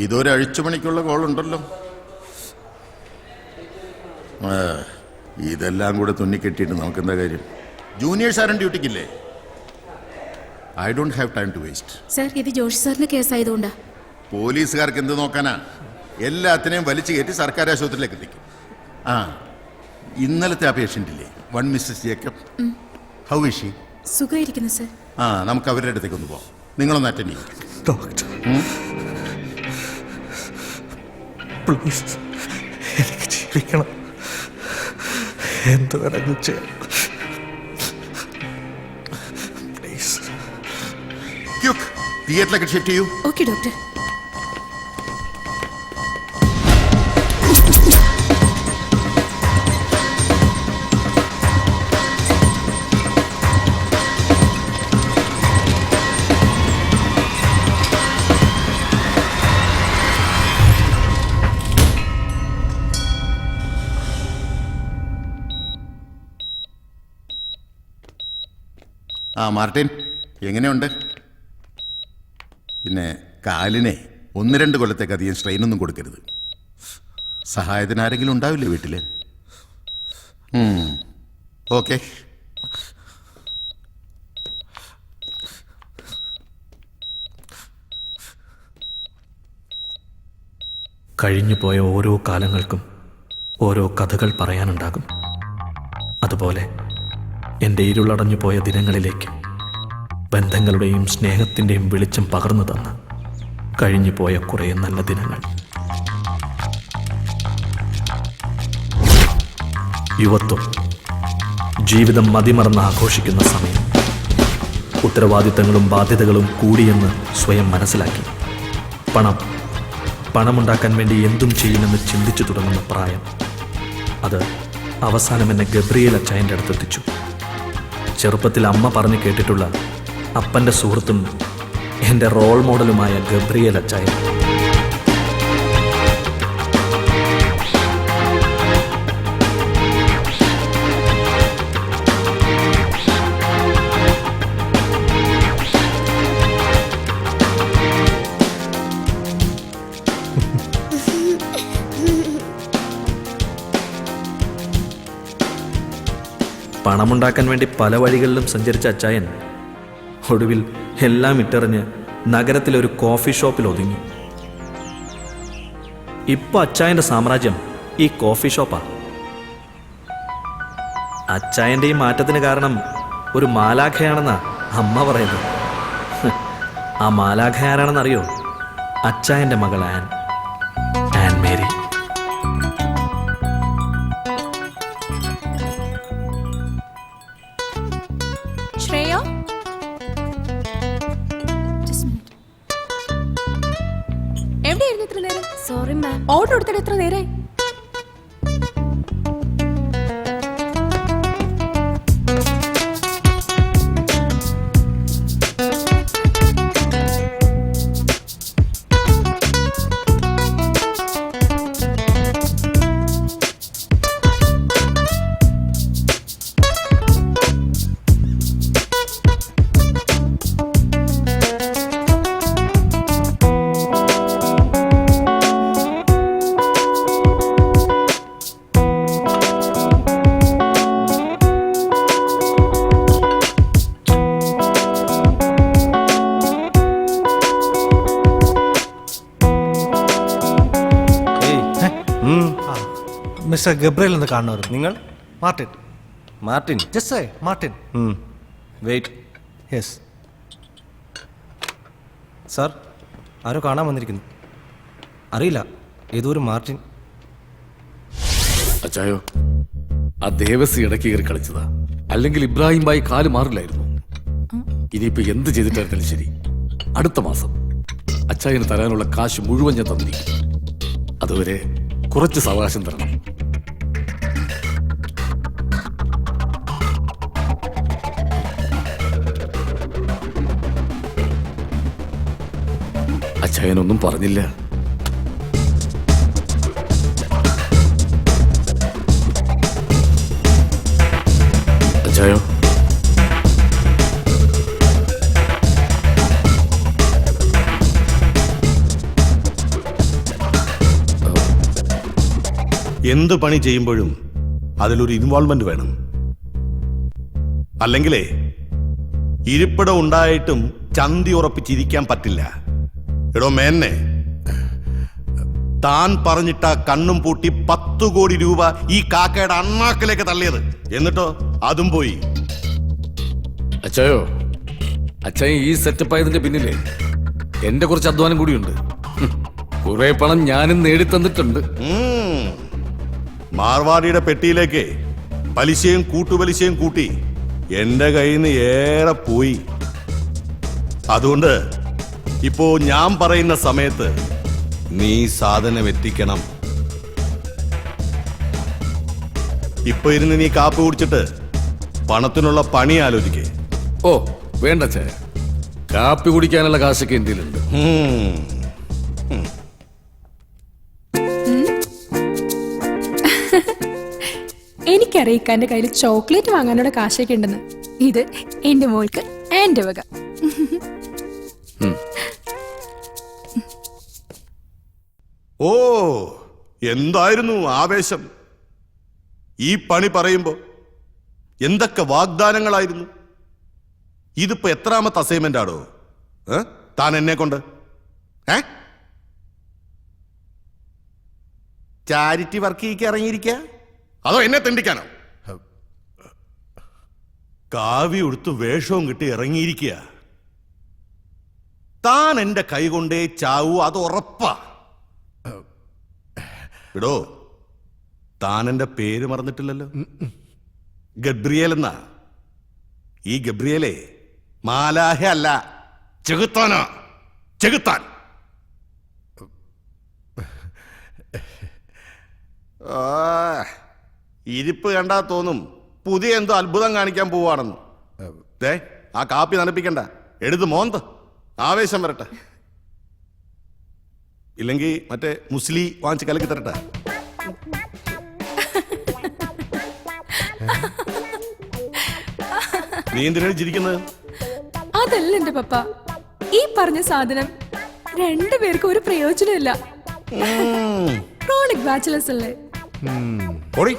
ഇതൊരു അഴിച്ചുപണിക്കുള്ള കോളുണ്ടല്ലോ. ഇതെല്ലാം കൂടെ തുന്നിക്കെട്ടിയിട്ട് നമുക്കെന്താ കാര്യം? ജൂനിയേഴ്സ് ആരും ഡ്യൂട്ടിക്കില്ലേ? I don't have time to waste. Sir, ഇത് ജോഷി സാറിന്റെ കേസായതുകൊണ്ടാ. പോലീസുകാർക്ക് എന്ത് നോക്കാനാ? എല്ലാത്തിനെയും വലിച്ചു കയറ്റി സർക്കാർ ആശുപത്രിയിലേക്ക് എത്തിക്കും. ഇന്നലത്തെ ആ പേഷ്യൻ്റ് ഇല്ലേ, 1 Mrs Jacob, how is she? സുഖമായിരിക്കുന്നു സർ. നമുക്ക് അവരുടെ അടുത്തേക്ക് ഒന്ന് പോവാം. നിങ്ങളൊന്ന് അറ്റൻഡ് ചെയ്യും. ഡോക്ടർ പ്ലീസ്, എനിക്ക് ജീവിക്കണം. എന്ത് വേണമെങ്കിലും ചെയ്യാം. പ്ലീസ്. തിയേറ്ററിലേക്ക് ഷിഫ്റ്റ് ചെയ്യൂ. Okay doctor. മാർട്ടിൻ, എങ്ങനെയുണ്ട്? പിന്നെ കാലിനെ 1-2 കൊല്ലത്തേക്ക് അധികം സ്ട്രെയിനൊന്നും കൊടുക്കരുത്. സഹായത്തിന് ആരെങ്കിലും ഉണ്ടാവില്ലേ വീട്ടിൽ? ഓക്കെ. കഴിഞ്ഞുപോയ ഓരോ കാലങ്ങൾക്കും ഓരോ കഥകൾ പറയാനുണ്ടാകും. അതുപോലെ എൻ്റെ ഇരുളടഞ്ഞു പോയ ദിനങ്ങളിലേക്ക് ബന്ധങ്ങളുടെയും സ്നേഹത്തിൻ്റെയും വെളിച്ചം പകർന്നു തന്ന കഴിഞ്ഞുപോയ കുറേ നല്ല ദിനങ്ങൾ. യുവത്വം, ജീവിതം മതിമറന്ന് ആഘോഷിക്കുന്ന സമയം, ഉത്തരവാദിത്തങ്ങളും ബാധ്യതകളും കൂടിയെന്ന് സ്വയം മനസ്സിലാക്കി പണമുണ്ടാക്കാൻ വേണ്ടി എന്തും ചെയ്യുമെന്ന് ചിന്തിച്ചു തുടങ്ങുന്ന പ്രായം. അത് അവസാനം എന്നെ ഗബ്രിയേൽ അച്ചായൻ്റെ അടുത്തെത്തിച്ചു. ചെറുപ്പത്തിൽ അമ്മ പറഞ്ഞു കേട്ടിട്ടുള്ള അപ്പൻ്റെ സുഹൃത്തും എൻ്റെ റോൾ മോഡലുമായ ഗബ്രിയേൽ അച്ചായൻ. പണമുണ്ടാക്കാൻ വേണ്ടി പല വഴികളിലും സഞ്ചരിച്ച അച്ചായൻ ഒടുവിൽ എല്ലാം ഇട്ടെറിഞ്ഞ് നഗരത്തിലൊരു കോഫി ഷോപ്പിൽ ഒതുങ്ങി. ഇപ്പൊ അച്ചായൻ്റെ സാമ്രാജ്യം ഈ കോഫി ഷോപ്പാ. അച്ചായൻ്റെ ഈ മാറ്റത്തിന് കാരണം ഒരു മാലാഖയാണെന്നാ അമ്മ പറയുന്നത്. ആ മാലാഖ ആരാണെന്നറിയോ? അച്ചായൻ്റെ മകൾ Ann Mary. Sorry ma'am, order എടുത്തിട്ട് എത്ര നേരെ? മിസ്റ്റർ ഗബ്രിയേൽ എന്ന് കാണുമായിരുന്നു. നിങ്ങൾ? Martin. Just Martin. Wait. Yes sir, ആരോ കാണാൻ വന്നിരിക്കുന്നു. അറിയില്ല, ഏതോ ഒരു മാർട്ടിൻ. അച്ചായോ, ആ ദേവസി ഇടയ്ക്ക് കയറി കളിച്ചതാ. അല്ലെങ്കിൽ ഇബ്രാഹിം ബായി കാല് മാറില്ലായിരുന്നു. ഇനിയിപ്പോ എന്ത് ചെയ്തിട്ടായിരുന്നാലും ശരി, അടുത്ത മാസം അച്ചായന് തരാനുള്ള കാശ് മുഴുവൻ ഞാൻ തന്നിരിക്കും. അതുവരെ കുറച്ച് സാവകാശം തരണം. അച്ചായനൊന്നും പറഞ്ഞില്ല. അച്ചായോ, എന്ത് പണി ചെയ്യുമ്പോഴും അതിലൊരു ഇൻവോൾവ്മെന്റ് വേണം. അല്ലെങ്കിലേ ഇരിപ്പിടം ഉണ്ടായിട്ടും ചന്തി ഉറപ്പിച്ചിരിക്കാൻ പറ്റില്ല. എടോ മേന്നെ, താൻ പറഞ്ഞിട്ട കണ്ണും പൂട്ടി 10 കോടി രൂപ ഈ കാക്കയുടെ അണ്ണാക്കിലേക്ക് തള്ളിയത്. എന്നിട്ടോ അതും പോയി. അച്ചായോ, അച്ചായൻ ഈ സെറ്റപ്പ് ആയതിന്റെ പിന്നിലെ എന്റെ കുറച്ച് അധ്വാനം കൂടിയുണ്ട്. കുറെ പണം ഞാനും നേടിത്തന്നിട്ടുണ്ട്. മാർവാടിയുടെ പെട്ടിയിലേക്ക് പലിശയും കൂട്ടുപലിശയും കൂട്ടി എന്റെ കയ്യിൽ നിന്ന് ഏറെ പോയി. അതുകൊണ്ട് ഇപ്പോ ഞാൻ പറയുന്ന സമയത്ത് നീ സാധനം എത്തിക്കണം. ഇപ്പൊ ഇരുന്ന് നീ കാപ്പ് കുടിച്ചിട്ട് പണത്തിനുള്ള പണി ആലോചിക്കേ. ഓ വേണ്ട അച്ചായ, കാപ്പി കുടിക്കാനുള്ള കാശൊക്കെ എന്തിലുണ്ട്. എനിക്കറിയിക്കാന്റെ കയ്യിൽ ചോക്ലേറ്റ് വാങ്ങാനുള്ള കാശൊക്കെ ഉണ്ടെന്ന്. ഇത് എന്റെ മോൾക്ക് എന്റെ വക. ഓ, എന്തായിരുന്നു ആവേശം ഈ പണി പറയുമ്പോ! എന്തൊക്കെ വാഗ്ദാനങ്ങളായിരുന്നു. ഇതിപ്പോ എത്രാമത്തെ അസൈൻമെന്റ് ആടോ താൻ എന്നെ കൊണ്ട്? ചാരിറ്റി വർക്ക് ഇറങ്ങിയിരിക്ക, അതോ എന്നെ തെണ്ടിക്കാനോ? കാവി ഉടുത്ത് വേഷവും കിട്ടി ഇറങ്ങിയിരിക്കുക. താൻ എന്റെ കൈ കൊണ്ടേ ചാവൂ, അത് ഉറപ്പാ. ഇടോ, താൻ എന്റെ പേര് മറന്നിട്ടില്ലല്ലോ. ഗബ്രിയേൽ എന്നാ. ഈ ഗബ്രിയേലേ മാലാഹ അല്ല, ചെകുത്താനാ. ചെകുത്താൻ. ഇരിപ്പ് കണ്ടാ തോന്നും പുതിയ എന്തോ അത്ഭുതം കാണിക്കാൻ പോവാണെന്ന്. ദേ, ആ കാപ്പി നനപ്പിക്കണ്ട, എടുത്ത് മോന്ത്. ആവേശം വരട്ടെ. ഇല്ലെങ്കിൽ മറ്റേ മുസ്ലി വാങ്ങിച്ച് കലക്കി തരട്ടെ. നീ എന്തിനാണ് ചിരിക്കുന്നത്? അതല്ല എന്റെ പപ്പ, ഈ പറഞ്ഞ സാധനം രണ്ടുപേർക്കും ഒരു പ്രയോജനമില്ല. ക്രോണിക് ബാച്ചിലേഴ്സ് അല്ലേ? ഓടി.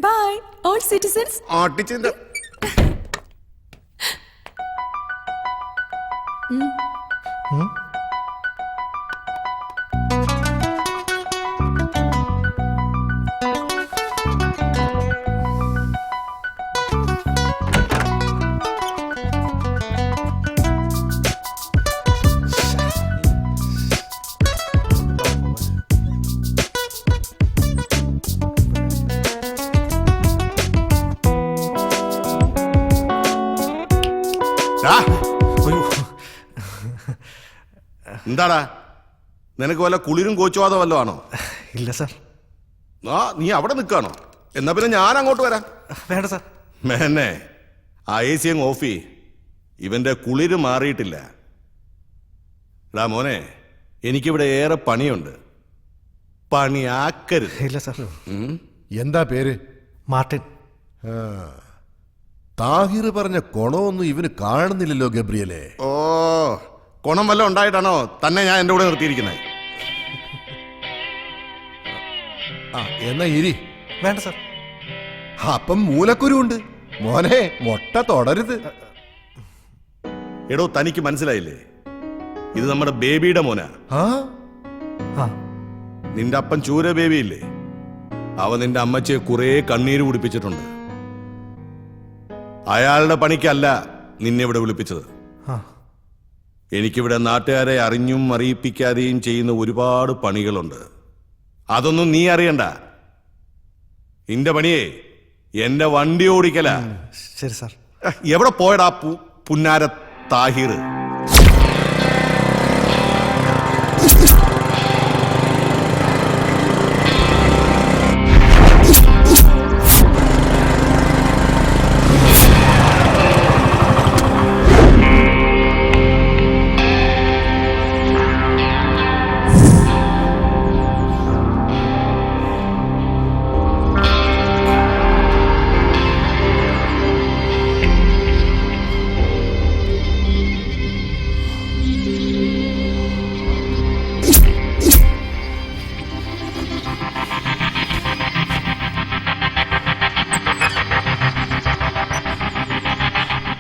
By all citizens. ആട്ടിച്ചിന്റെ എന്താടാ, നിനക്ക് വല്ല കുളിരും കോച്ചുവാദം വല്ലോ ആണോ? ഇല്ല സാർ. നീ അവിടെ നിൽക്കാണോ? എന്നാ പിന്നെ ഞാൻ അങ്ങോട്ട് വരാം. വേണ്ട സാർ. മേന്നെ, ആ AC അങ്ങ് ഓഫ് ചെയ്യ്. ഇവന്റെ കുളിര് മാറിയിട്ടില്ല. എടാ മോനെ, എനിക്കിവിടെ ഏറെ പണിയുണ്ട്. പണിയാക്കരുത്. ഇല്ല സാർ. എന്താ പേര്? മാർട്ടിൻ. താഹിർ പറഞ്ഞ കൊണമൊന്നും ഇവന് കാണുന്നില്ലല്ലോ ഗബ്രിയലെ. ഓ, കൊണം വല്ലതും ഉണ്ടായിട്ടാണോ തന്നെ ഞാൻ എൻ്റെ കൂടെ നിർത്തിയിരിക്കുന്നത്? എന്നാ ഇരി. വേണ്ട സാർ. അപ്പം മൂലക്കുരുണ്ട് മോനെ, മൊട്ട തുടരുത്. എടോ, തനിക്ക് മനസ്സിലായില്ലേ? ഇത് നമ്മുടെ ബേബിയുടെ മോനാ. ആ, നിന്റെ അപ്പൻ ചൂര ബേബിയില്ലേ, അവ നിന്റെ അമ്മച്ചിയെ കുറെ കണ്ണീര് കുടിപ്പിച്ചിട്ടുണ്ട്. അയാളുടെ പണിക്കല്ല നിന്നെ ഇവിടെ വിളിപ്പിച്ചത്. ആ എനിക്കിവിടെ നാട്ടുകാരെ അറിഞ്ഞും അറിയിപ്പിക്കാതെയും ചെയ്യുന്ന ഒരുപാട് പണികളുണ്ട്. അതൊന്നും നീ അറിയണ്ട. നിന്റെ പണിയേ എന്റെ വണ്ടി ഓടിക്കല. ശരി സാർ. എവിടെ പോയടാ പുന്നാര താഹിർ?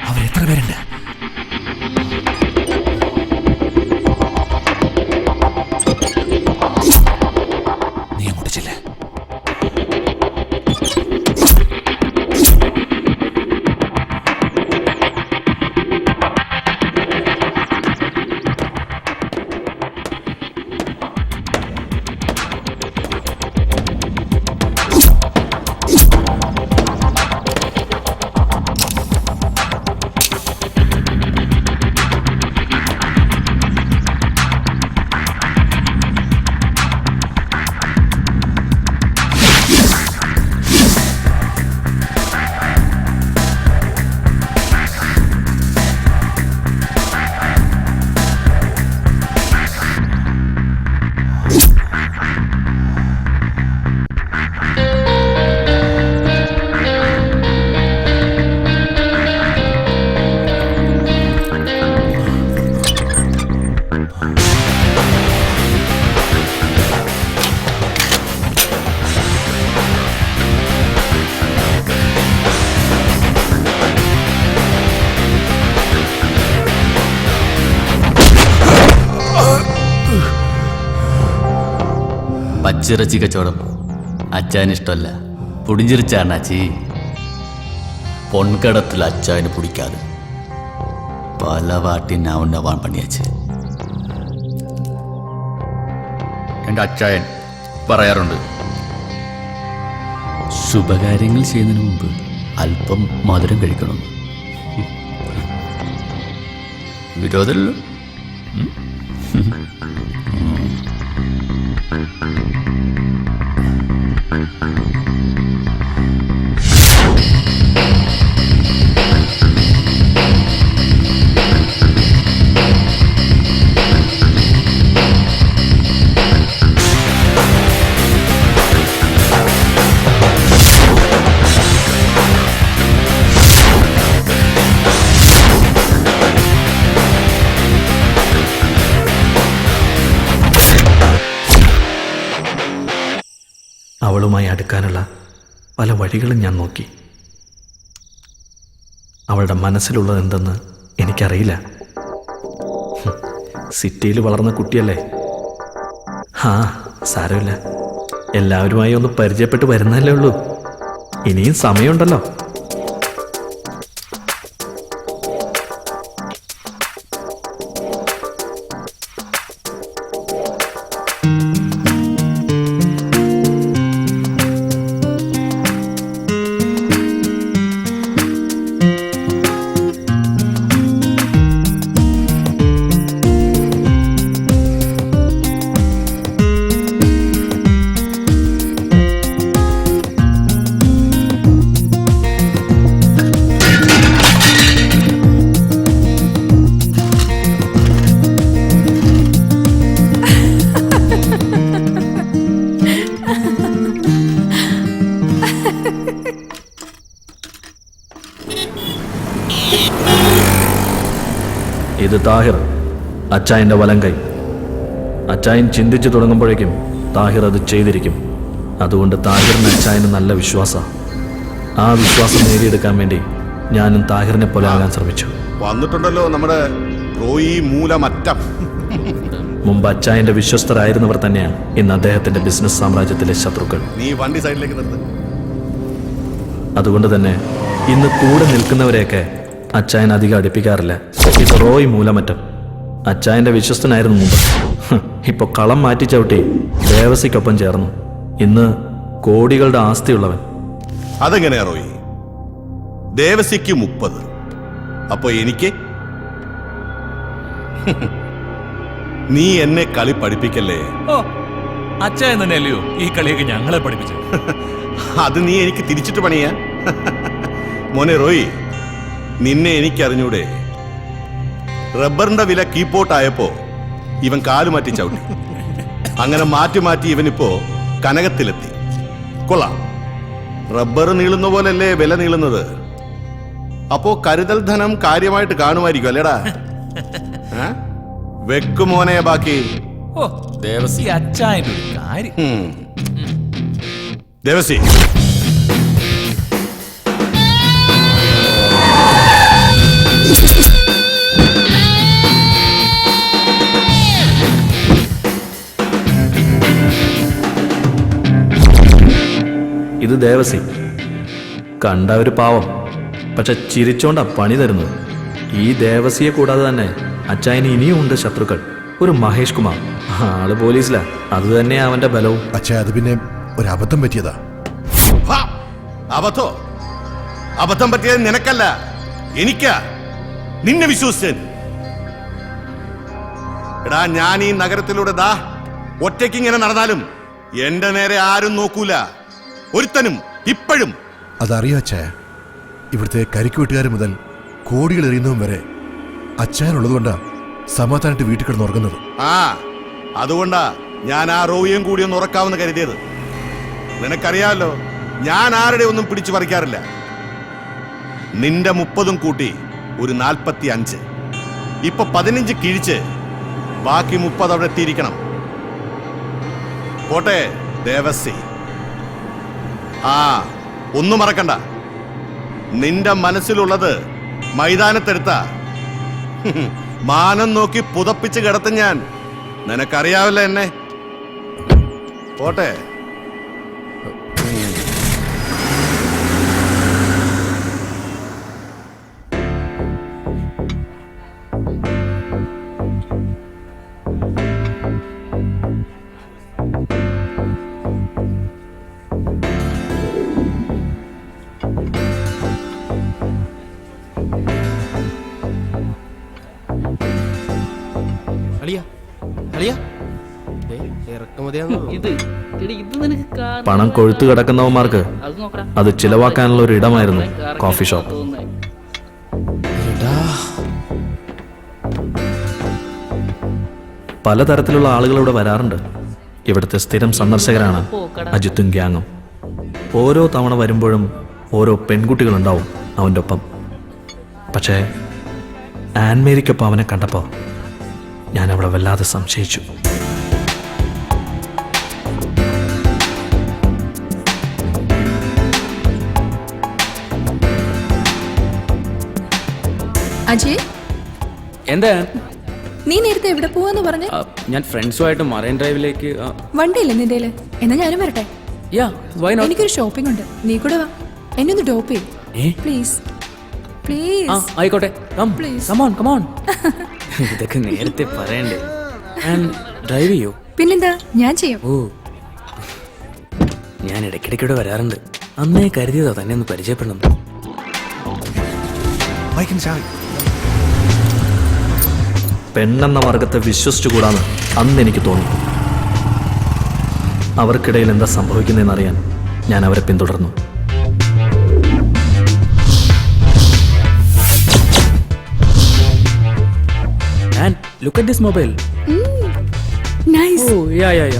അവരെത്ര പേരുണ്ട്? നീ അങ്ങോട്ട് ചെല്ലേ. പച്ചിറച്ചി കച്ചവടം അച്ചായന് ഇഷ്ടമല്ല. പുടിഞ്ചിരിച്ചാണാച്ചി. പൊൻകടത്തിൽ അച്ചായന് പിടിക്കാതെ പല വാട്ടി നവണ്ണവാൻ പണിയാച്ച്. എൻ്റെ അച്ചായൻ പറയാറുണ്ട്, ശുഭകാര്യങ്ങൾ ചെയ്യുന്നതിന് മുമ്പ് അല്പം മധുരം കഴിക്കണം. വിരോധമല്ലോ. അവളുമായി അടുക്കാനുള്ള പല വഴികളും ഞാൻ നോക്കി. അവളുടെ മനസ്സിലുള്ളത് എന്തെന്ന് എനിക്കറിയില്ല. സിറ്റിയിൽ വളർന്ന കുട്ടിയല്ലേ. സാരമില്ല, എല്ലാവരുമായി ഒന്ന് പരിചയപ്പെട്ട് വരുന്നല്ലേ ഉള്ളൂ. ഇനിയും സമയമുണ്ടല്ലോ. ഇത് താഹിർ, അച്ചായൻ്റെ വലങ്കൈ. അച്ചായൻ ചിന്തിച്ചു തുടങ്ങുമ്പോഴേക്കും താഹിർ അത് ചെയ്തിരിക്കും. അതുകൊണ്ട് താഹിറിന് അച്ചായന് നല്ല വിശ്വാസം. ആ വിശ്വാസം നേടിയെടുക്കാൻ വേണ്ടി ഞാനും താഹിറിനെ പോലെ ആകാൻ ശ്രമിച്ചു. വന്നിട്ടുണ്ടല്ലോ നമ്മുടെ റോയി മൂലമറ്റം. മുമ്പ് അച്ചായൻ്റെ വിശ്വസ്തരായിരുന്നവർ തന്നെയാണ് ഇന്ന് അദ്ദേഹത്തിൻ്റെ ബിസിനസ് സാമ്രാജ്യത്തിലെ ശത്രുക്കൾ. നീ വണ്ടി സൈഡിലേക്ക് നിർത്ത്. അതുകൊണ്ട് തന്നെ ഇന്ന് കൂടെ നിൽക്കുന്നവരെയൊക്കെ അച്ചായൻ അധികം അടുപ്പിക്കാറില്ല. ഇത് റോയ് മൂലമറ്റം. അച്ചായന്റെ വിശ്വസ്തനായിരുന്നു മുമ്പ്. ഇപ്പൊ കളം മാറ്റി ചവിട്ടി ദേവസിക്കൊപ്പം ചേർന്നു. ഇന്ന് കോടികളുടെ ആസ്തിയുള്ളവൻ. അതെങ്ങനെയാ റോയി? ദേവസിക്ക് 30, അപ്പൊ എനിക്ക്? നീ എന്നെ കളി പഠിപ്പിക്കല്ലേ. ഓ അച്ചായൻ തന്നെയല്ലയോ ഈ കളിയൊക്കെ ഞങ്ങളെ പഠിപ്പിച്ചു. അത് നീ എനിക്ക് തിരിച്ചിട്ട് പണിയാ. മോനെ റോയി, നിന്നെ എനിക്കറിഞ്ഞൂടെ? റബ്ബറിന്റെ വില കീപ്പോട്ടായപ്പോ ഇവൻ കാലു മാറ്റി ചവിട്ടി. അങ്ങനെ മാറ്റി മാറ്റി ഇവനിപ്പോ കനകത്തിലെത്തി. കൊള്ളാം. റബ്ബർ നീളുന്ന പോലല്ലേ വില നീളുന്നത്. അപ്പോ കരുതൽ ധനം കാര്യമായിട്ട് കാണുമായിരിക്കും അല്ലേടാ? വെക്കുമോനെ ബാക്കി. ഓ ദേവസി അച്ചായന്റെ ഒരു കാര്യം. ദേവസി, ഇത് ദേവസി. കണ്ട ഒരു പാവം, പക്ഷെ ചിരിച്ചോണ്ടാ പണി തരുന്നത്. ഈ ദേവസിയെ കൂടാതെ തന്നെ അച്ചായന് ഇനിയും ഉണ്ട് ശത്രുക്കൾ. ഒരു മഹേഷ് കുമാർ, ആള് പോലീസിലാ. അത് തന്നെ അവന്റെ ബലവും. അച്ഛാ, അത് പിന്നെ ഒരു അബദ്ധം പറ്റിയതാ. അബദ്ധം പറ്റിയത് നിനക്കല്ല, എനിക്കാ. നിന്നെ വിശ്വസിച്ചൻ. എടാ, ഞാൻ ഈ നഗരത്തിലൂടെ ദാ ഒറ്റയ്ക്ക് ഇങ്ങനെ നടന്നാലും എന്റെ നേരെ ആരും നോക്കൂല, ഒരുത്തനും. ഇപ്പോഴും അതറിയാം അച്ഛാ. ഇവിടുത്തെ കരിക്കുവെട്ടുകാർ മുതൽ കോടികൾ എറിയുന്നതും വരെ അച്ഛനുള്ളതുകൊണ്ടാ സമാധാനമായിട്ട് വീട്ടിൽ കിടന്ന് ഉറങ്ങുന്നത്. അതുകൊണ്ടാ ഞാൻ ആ റോയിയും കൂടി ഒന്ന് ഉറക്കാമെന്ന് കരുതിയത്. നിനക്കറിയാമല്ലോ, ഞാൻ ആരുടെ ഒന്നും പിടിച്ചു പറിക്കാറില്ല. നിന്റെ 30 കൂട്ടി ഒരു 45. ഇപ്പൊ 15 കിഴിച്ച് ബാക്കി 30 അവിടെ എത്തിയിരിക്കണം. പോട്ടെ ദേവസി. ഒന്നും മറക്കണ്ട, നിന്റെ മനസ്സിലുള്ളത് മൈതാനത്തെടുത്ത മാനം നോക്കി പുതപ്പിച്ച് കിടത്തും ഞാൻ. നിനക്കറിയാവില്ല എന്നെ. പോട്ടെ. പണം കൊഴുത്തു കിടക്കുന്നവന്മാർക്ക് അത് ചിലവാക്കാനുള്ള ഒരു ഇടമായിരുന്നു കോഫി ഷോപ്പ്. പലതരത്തിലുള്ള ആളുകൾ ഇവിടെ വരാറുണ്ട്. ഇവിടുത്തെ സ്ഥിരം സന്ദർശകരാണ് അജിത്തും ഗ്യാങ്ങും. ഓരോ തവണ വരുമ്പോഴും ഓരോ പെൺകുട്ടികളുണ്ടാവും അവൻ്റെ ഒപ്പം. പക്ഷേ ആൻമേരിക്കൊപ്പം അവനെ കണ്ടപ്പോൾ ഞാൻ അവളെ വല്ലാതെ സംശയിച്ചു. അജയ്, എന്താ നീ നേരത്തെ എവിടെ പോവാന്ന് പറഞ്ഞ? ഞാൻ ഫ്രണ്ട്സുമായിട്ട് മറൈൻ ഡ്രൈവിലേക്ക്. വണ്ടിയില്ലേ നിന്റെയില്? എന്നാ ഞാനും വരട്ടെ. എനിക്കൊരു ഷോപ്പിംഗ് ഉണ്ട്, നീ കൂടെ വാ. എന്നെ ഒന്ന് ഡ്രോപ്പ് ചെയ്യും പ്ലീസ്. പ്ലീസ്. ആയിക്കോട്ടെ. പ്ലീസ്. ഇതൊക്കെ നേരത്തെ പറയണ്ടേ? ഡ്രൈവ് ചെയ്യോ? പിന്നെന്താ, ഞാൻ ചെയ്യാം. ഓ, ഞാൻ ഇടയ്ക്കിടയ്ക്കൂടെ വരാറുണ്ട്. അന്നേ കരുതിയതാ തന്നെ ഒന്ന് പരിചയപ്പെടണം. പെണ്ണെന്ന വർഗത്തെ വിശ്വസിച്ചുകൂടാന്ന് അന്ന് എനിക്ക് തോന്നി. അവർക്കിടയിൽ എന്താ സംഭവിക്കുന്നതെന്നറിയാൻ ഞാൻ അവരെ പിന്തുടർന്നു. Look at this mobile. Nice. Oh, yeah.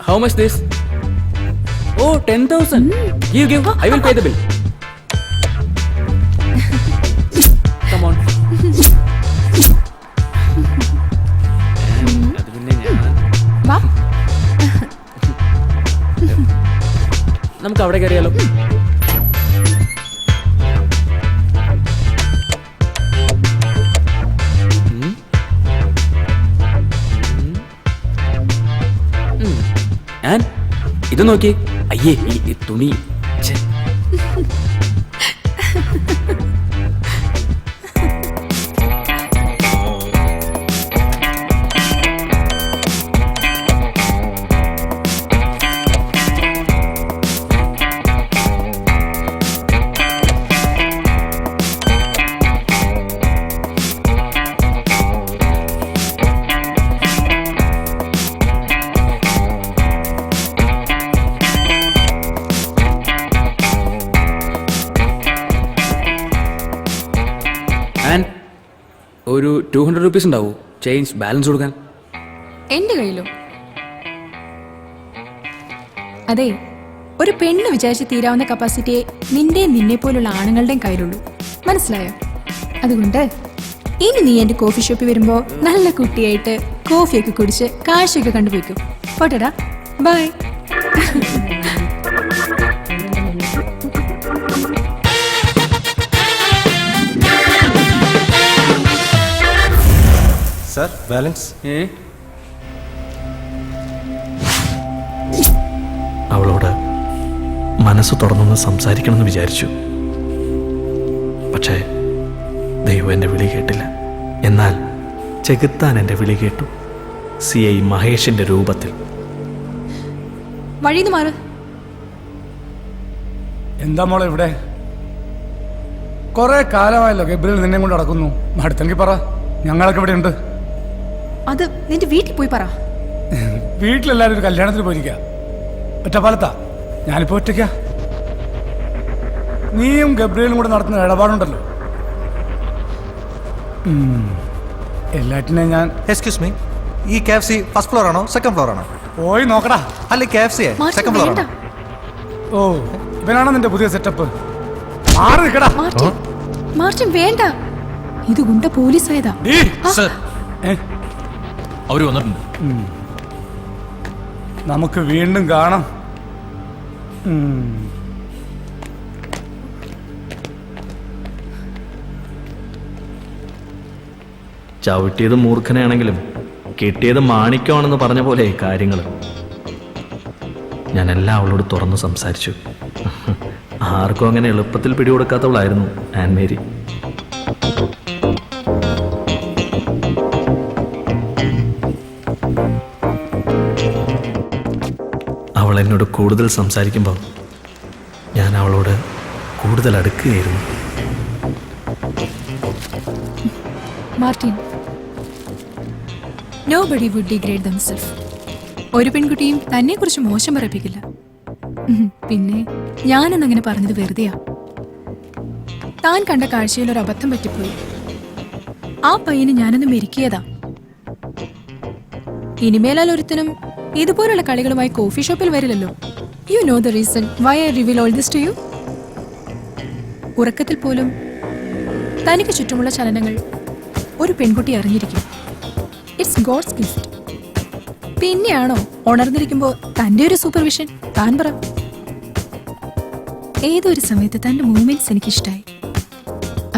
How much this? Oh, 10,000. Give. I will pay the bill. Come on. വാ. നമുക്ക് അവിടെ കയറിയാലോ? ഇത് നോക്കി. അയ്യേ, ഈ തുണി. ആൻഡ് ഒരു 200 റുപ്പീസ് ഉണ്ടാവൂ ചേഞ്ച് ബാലൻസ് കൊടുക്കാൻ? എന്റെ കയ്യിലോ? അതെ, ഒരു പെണ്ണ് വിചാരിച്ച് തീരാവുന്ന കപ്പാസിറ്റിയെ നിന്നെ പോലുള്ള ആണുങ്ങളുടെയും കയ്യിലുള്ളൂ. മനസ്സിലായോ? അതുകൊണ്ട് ഇനി നീ എന്റെ കോഫി ഷോപ്പിൽ വരുമ്പോ നല്ല കുട്ടിയായിട്ട് കോഫിയൊക്കെ കുടിച്ച് കാഴ്ചയൊക്കെ കണ്ടുപോയിക്കും. പോട്ടെടാ, ബൈ. Sir, balance. അവളോട് മനസ്സ് തുറന്നൊന്ന് സംസാരിക്കണമെന്ന് വിചാരിച്ചു. പക്ഷേ ദൈവം എൻ്റെ വിളി കേട്ടില്ല. എന്നാൽ ചെകുത്താൻ എൻ്റെ വിളി കേട്ടു. CI മഹേഷിന്റെ രൂപത്തിൽ. വഴിന്ന് മാറ്. എന്താ മോളെ ഇവിടെ? കുറെ കാലമായല്ലോ ഗബ്രിയേൽ നിന്നെ കൊണ്ട് നടക്കുന്നു. അടുത്തെങ്കിൽ പറ, ഞങ്ങളൊക്കെ ഇവിടെ ഉണ്ട്. അത് നിന്റെ വീട്ടിൽ പോയി പറ. വീട്ടിലെല്ലാരും ഒരു കല്യാണത്തിന് പോയിരിക്ക. ഒറ്റപ്പാലത്താ, ഞാനിപ്പോ ഒറ്റയ്ക്ക. നീയും ഗബ്രിയേലും കൂടെ നടത്തുന്ന ഇടപാടുണ്ടല്ലോ, എല്ലാറ്റിനെയും ഞാൻ. എക്സ്ക്യൂസ് മീ, ഈ KFC ഫസ്റ്റ് ഫ്ലോർ ആണോ സെക്കൻഡ് ഫ്ലോർ ആണോ? പോയി നോക്കടാ. അല്ല, KFC സെക്കൻഡ് ഫ്ലോർ ആണോ? ഓ, ഇവനാണോ നിന്റെ പുതിയ സെറ്റപ്പ്? മാറി നിൽക്കടാ. മാർട്ടിൻ വേണ്ട, ഇത് ഗുണ്ട പോലീസ് ആയതാ. അവര് വന്നിട്ടുണ്ട്. നമുക്ക് വീണ്ടും കാണാം. ചവിട്ടിയത് മൂർഖനെയാണെങ്കിലും കിട്ടിയത് മാണിക്യമാണെന്ന് പറഞ്ഞ പോലെ കാര്യങ്ങൾ. ഞാനെല്ലാം അവളോട് തുറന്നു സംസാരിച്ചു. ആർക്കും അങ്ങനെ എളുപ്പത്തിൽ പിടികൊടുക്കാത്തവളായിരുന്നു ആൻമേരി. അവൾ എന്നോട് കൂടുതൽ സംസാരിക്കുമ്പോൾ ഞാൻ അവളോട് കൂടുതൽ അടുക്കുകയായിരുന്നു. Martin, nobody would degrade themselves. ഒരു പെൺകുട്ടിയും തന്നെ കുറിച്ച് മോശം പറയിപ്പിക്കില്ല. പിന്നെ ഞാനെന്നങ്ങനെ പറഞ്ഞത് വെറുതെയാ. താൻ കണ്ട കാഴ്ചയിൽ ഒരു അബദ്ധം പറ്റിപ്പോയി. ആ പയ്യന് ഞാനൊന്ന് മെരുക്കിയതാ. ഇനിമേലാൽ ഒരുത്തനും ഇതുപോലുള്ള കളികളുമായി കോഫി ഷോപ്പിൽ വരില്ലല്ലോ. You know the reason why I reveal all this to you. ഉറക്കത്തിൽ പോലും തനിക്ക് ചുറ്റുമുള്ള ചലനങ്ങൾ ഒരു പെൺകുട്ടി അറിഞ്ഞിരിക്കും. It's God's gift. പിന്നെയാണോ ഉണർന്നിരിക്കുമ്പോ തന്റെ ഒരു സൂപ്പർവിഷൻ? താൻ പറ. ഏതൊരു സമയത്ത് തന്റെ മൂവ്മെന്റ്സ് എനിക്കിഷ്ടായി.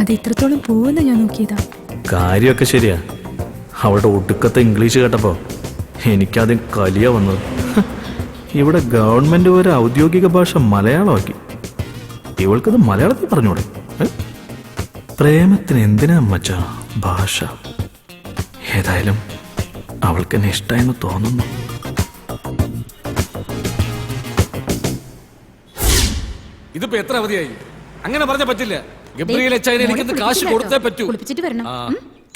അത് എത്രത്തോളം പോവെന്ന് ഞാൻ നോക്കിയതാ. കാര്യമൊക്കെ ശരിയാ. അവളുടെ ഒടുക്കത്തെ ഇംഗ്ലീഷ് കേട്ടപ്പോ എനിക്കാദ്യം കലിയ വന്നത്. ഇവിടെ ഗവൺമെന്റ് ഒരു ഔദ്യോഗിക ഭാഷ മലയാളമാക്കി. ഇവൾക്കത് മലയാളത്തിൽ പറഞ്ഞൂടെ? പ്രേമത്തിന് എന്തിനാ മച്ചാ ഭാഷ? ഏതായാലും അവൾക്ക് എന്നെ ഇഷ്ടമായെന്ന് തോന്നുന്നു. ഇതിപ്പോ എത്ര അവധിയായി? അങ്ങനെ പറഞ്ഞ പറ്റില്ല. ഗബ്രിയേൽ അച്ചായന് എനിക്കിന്ന് കാശ് കൊടുത്തേ പറ്റൂ.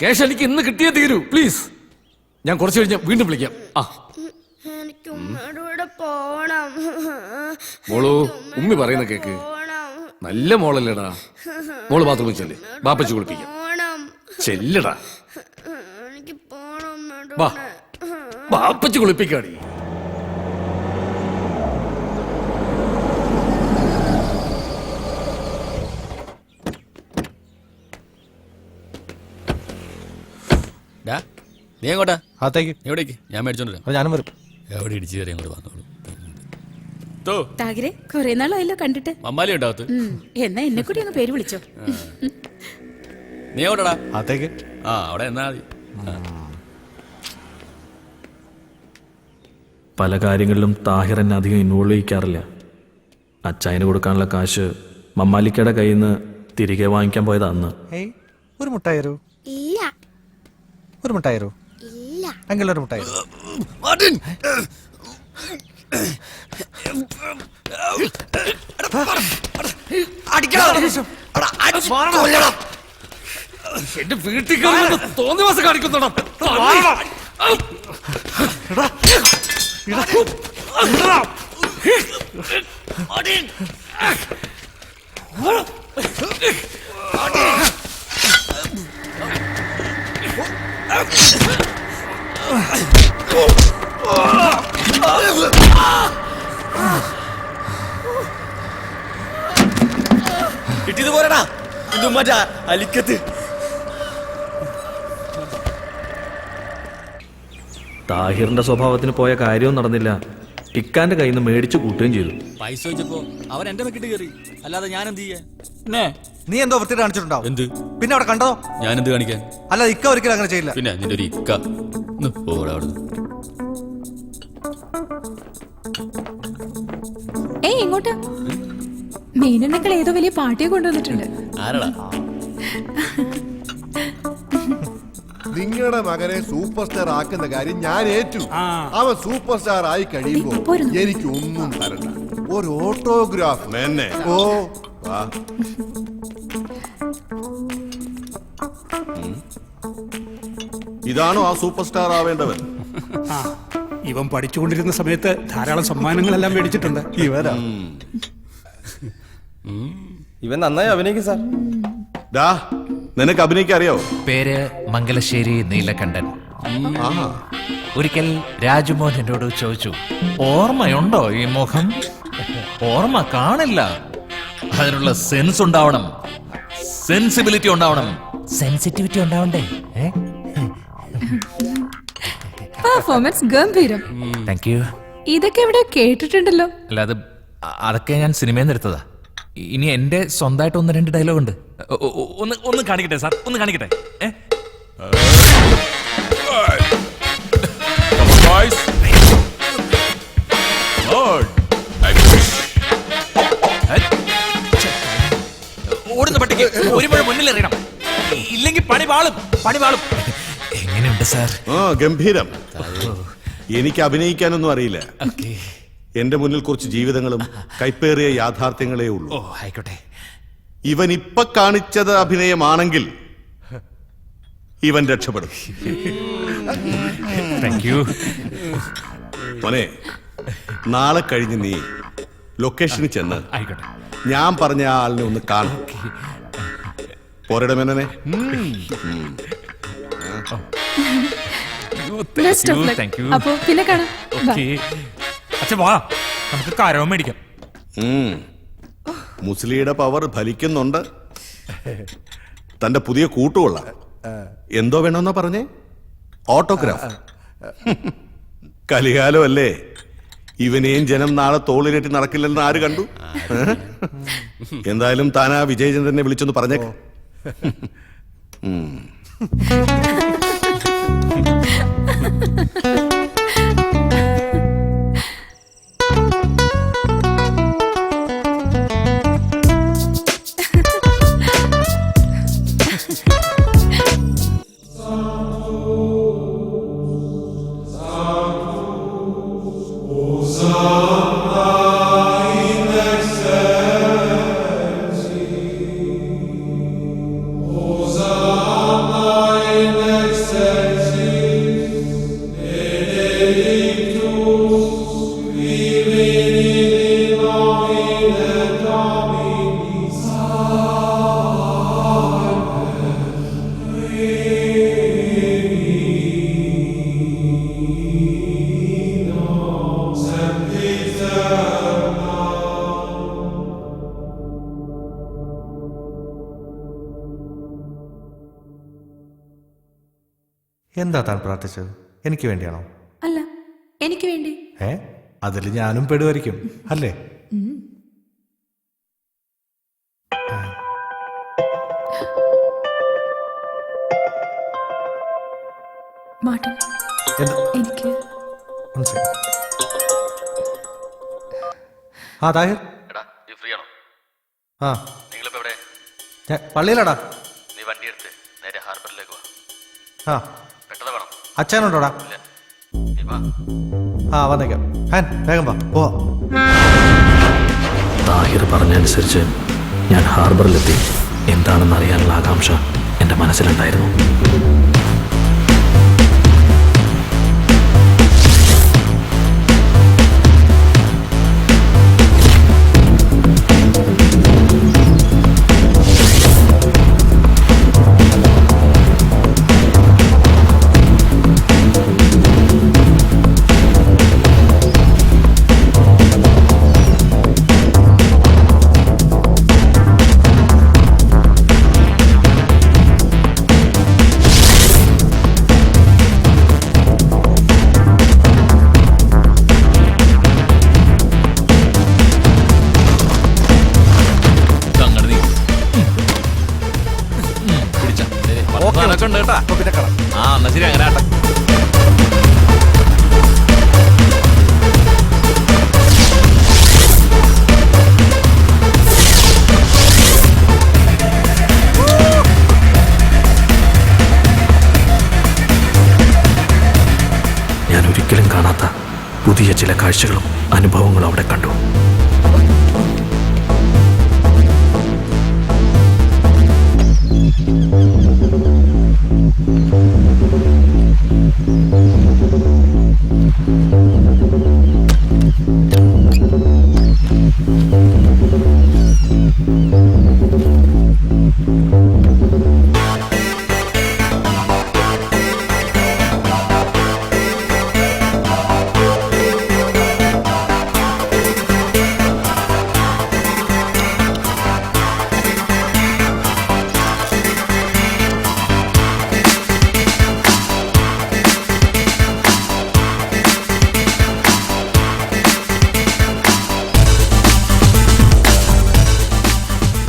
ക്യാഷ് എനിക്ക് ഇന്ന് കിട്ടിയേ തീരൂ. പ്ലീസ്, ഞാൻ കുറച്ച് കഴിഞ്ഞ് വീണ്ടും വിളിക്കാം. മോളു, ഉമ്മി പറയുന്ന കേക്ക്. നല്ല മോളല്ലേടാ. മോള് ബാത്റൂമിൽ ചെല്ല്, ബാപ്പച്ചി കുളിപ്പിക്കാം. ചെല്ലടാ, ബാപ്പച്ചി കുളിപ്പിക്കാടി. നീ എങ്ങോട്ടാ? അകത്തേക്ക്. എവിടേക്ക്? ഞാൻ മേടിച്ചോണ്ടിരാം. അത് ഞാനും വരും. എവിടെ ഇടിച്ചു കയറി അങ്ങോട്ട് വന്നോളൂ. കൊറേ നാളായല്ലോ കണ്ടിട്ട്. മമ്മാലി ഉണ്ടാവത്ത്. എന്നാ എന്നെ കൂടി ഒന്ന് പേര് വിളിച്ചോ. നീ എവിടെടാ? അകത്തേക്ക്. ആ, അവിടെ എന്നാ മതി. പല കാര്യങ്ങളിലും താഹിർ എന്നെ അധികം ഇൻവോൾവ് ചെയ്യിക്കാറില്ല. അച്ചായന് കൊടുക്കാനുള്ള കാശ് മമ്മാലിക്കയുടെ കയ്യിൽ നിന്ന് തിരികെ വാങ്ങിക്കാൻ പോയത് അന്ന്. ഒരു മുട്ടായിരോ? ഒരു മുട്ടായിരോ? എങ്കിൽ ഒരു മുട്ടായിരോ? എന്റെ വീട്ടിൽ തോന്നിയ മാസം കാണിക്കുന്നുണ്ടോ? മറ്റാ അലിക്കത്ത്. താഹിറിന്റെ സ്വഭാവത്തിന് പോയ കാര്യവും നടന്നില്ല. ഇക്കാന്റെ കയ്യിൽ നിന്ന് മേടിച്ചു കൂട്ടുകയും ചെയ്തു. പൈസ ചോദിച്ചപ്പോ അവൻ എന്റെ വെക്കിട്ട് കയറി. അല്ലാതെ ഞാൻ എന്ത് ചെയ്യാൻ? നീ എന്തോ വൃത്തി കാണിച്ചിട്ടുണ്ടാവും. എന്ത്? പിന്നെ അവിടെ കണ്ടോ? ഞാൻ എന്ത് കാണിക്കാൻ? അല്ല, ഇക്ക ഒരിക്കലും അങ്ങനെ ചെയ്യില്ല. പിന്നെ നിന്റെ ഒരു ഇക്ക അവിടുന്ന്. ഏയ് ഇങ്ങോട്ട്. മീനണ്ണക്കൾ ഏതോ വലിയ പാർട്ടിയെ കൊണ്ടുവന്നിട്ടുണ്ട്. ആരടാ? നിങ്ങളുടെ മകനെ സൂപ്പർ സ്റ്റാർ ആക്കുന്ന കാര്യം ഞാൻ ഏറ്റു. അവൻ സൂപ്പർ സ്റ്റാർ ആയി കഴിയുമ്പോ എനിക്ക് ഒന്നും തരണ്ട, ഒരു ഓട്ടോഗ്രാഫ്. മേന്നെ. ഓ വാ. ഇതാണോ ആ സൂപ്പർ സ്റ്റാർ ആവേണ്ടവൻ? ഇവൻ പഠിച്ചുകൊണ്ടിരുന്ന സമയത്ത് ധാരാളം സമ്മാനങ്ങളെല്ലാം മേടിച്ചിട്ടുണ്ട്. ഇവരാ. ഇവൻ നന്നായി അഭിനയിക്കും സാർ. ഡാ, നിനക്ക് അഭിനയിക്കാൻ അറിയോ? പേര് മംഗലശ്ശേരി നീലകണ്ഠൻ. ഒരിക്കൽ രാജുമോഹൻ എന്നോട് ചോദിച്ചു, ഓർമ്മയുണ്ടോ ഈ മുഖം? ഓർമ്മ കാണില്ല, അതിനുള്ള സെൻസ് ഉണ്ടാവണം, സെൻസിബിലിറ്റി ഉണ്ടാവണം. സെൻസിറ്റിവിറ്റി ഉണ്ടാവണ്ടേ? പെർഫോമൻസ് ഗംഭീരം. Thank you. ഇതൊക്കെ എവിടെ കേട്ടിട്ടുണ്ടല്ലോ. അല്ല, അതൊക്കെ ഞാൻ സിനിമയിൽ നിന്ന് എടുത്തതാ. ഇനി എന്റെ സ്വന്തമായിട്ട് 1-2 ഡയലോഗ് ഉണ്ട്. ഒന്ന് കാണിക്കട്ടെ സാർ, ഒന്ന് കാണിക്കട്ടെ. ഓടുന്ന പട്ടിക്ക് ഒരു മുഴ മുന്നിൽ എറിയണം, ഇല്ലെങ്കിൽ പണി പാളും. എങ്ങനെയുണ്ട് സാർ? ഗംഭീരം. എനിക്ക് അഭിനയിക്കാനൊന്നും അറിയില്ല. എന്റെ മുന്നിൽ കുറച്ച് ജീവിതങ്ങളും കൈപ്പേറിയ യാഥാർത്ഥ്യങ്ങളേ ഉള്ളൂ. ആയിക്കോട്ടെ. ഇവൻ ഇപ്പൊ കാണിച്ചത് അഭിനയമാണെങ്കിൽ ഇവൻ രക്ഷപ്പെടും. Thank you. മോനെ, നാളെ കഴിഞ്ഞ് നീ ലൊക്കേഷനിൽ ചെന്ന് ആയിക്കോട്ടെ. ഞാൻ പറഞ്ഞ ആ ആളിനെ ഒന്ന് കാണും. പോരടെ മേനനെ. അപ്പൊ പിന്നെ കാണാം. നമുക്ക് കാരവും മേടിക്കാം. മുസ്ലിയുടെ പവർ ഫലിക്കുന്നുണ്ട്. തന്റെ പുതിയ കൂട്ടുകൊള്ള എന്തോ വേണമെന്നാ പറഞ്ഞേ? ഓട്ടോഗ്രാഫ്. കലികാലം അല്ലേ, ഇവനെയും ജനം നാളെ തോളിലേറ്റി നടക്കില്ലെന്ന് ആര് കണ്ടു? എന്തായാലും താനാ വിജയചന്ദ്രനെ വിളിച്ചൊന്ന് പറഞ്ഞേക്ക. എന്താ താൻ പ്രാർത്ഥിച്ചത്? എനിക്ക് വേണ്ടിയാണോ? അല്ല, എനിക്ക് വേണ്ടി. അതിൽ ഞാനും പെടുമായിരിക്കും അല്ലേ? മാർട്ടിൻ, എനിക്ക് താഹിർ. ഞാൻ പള്ളിയിലാടാ. നീ വണ്ടി എടുത്ത് നേരെ ഹാർബറിലേക്ക് വാ. പെട്ടെന്ന് വേണം. അച്ഛനുണ്ടോടാ? വന്നേക്കാം. വേഗം വാ. താഹിർ പറഞ്ഞനുസരിച്ച് ഞാൻ ഹാർബറിലെത്തി. എന്താണെന്ന് അറിയാനുള്ള ആകാംക്ഷ എൻ്റെ മനസ്സിലുണ്ടായിരുന്നു. മോനൊക്കെ ഉണ്ട് കേട്ടാ. പിന്നെ കാണാം. ആ എന്നാ ശരി, അങ്ങനെ ആട്ടെ. ഞാൻ ഒരിക്കലും കാണാത്ത പുതിയ ചില കാഴ്ചകളും അനുഭവങ്ങളും അവിടെ കണ്ടു.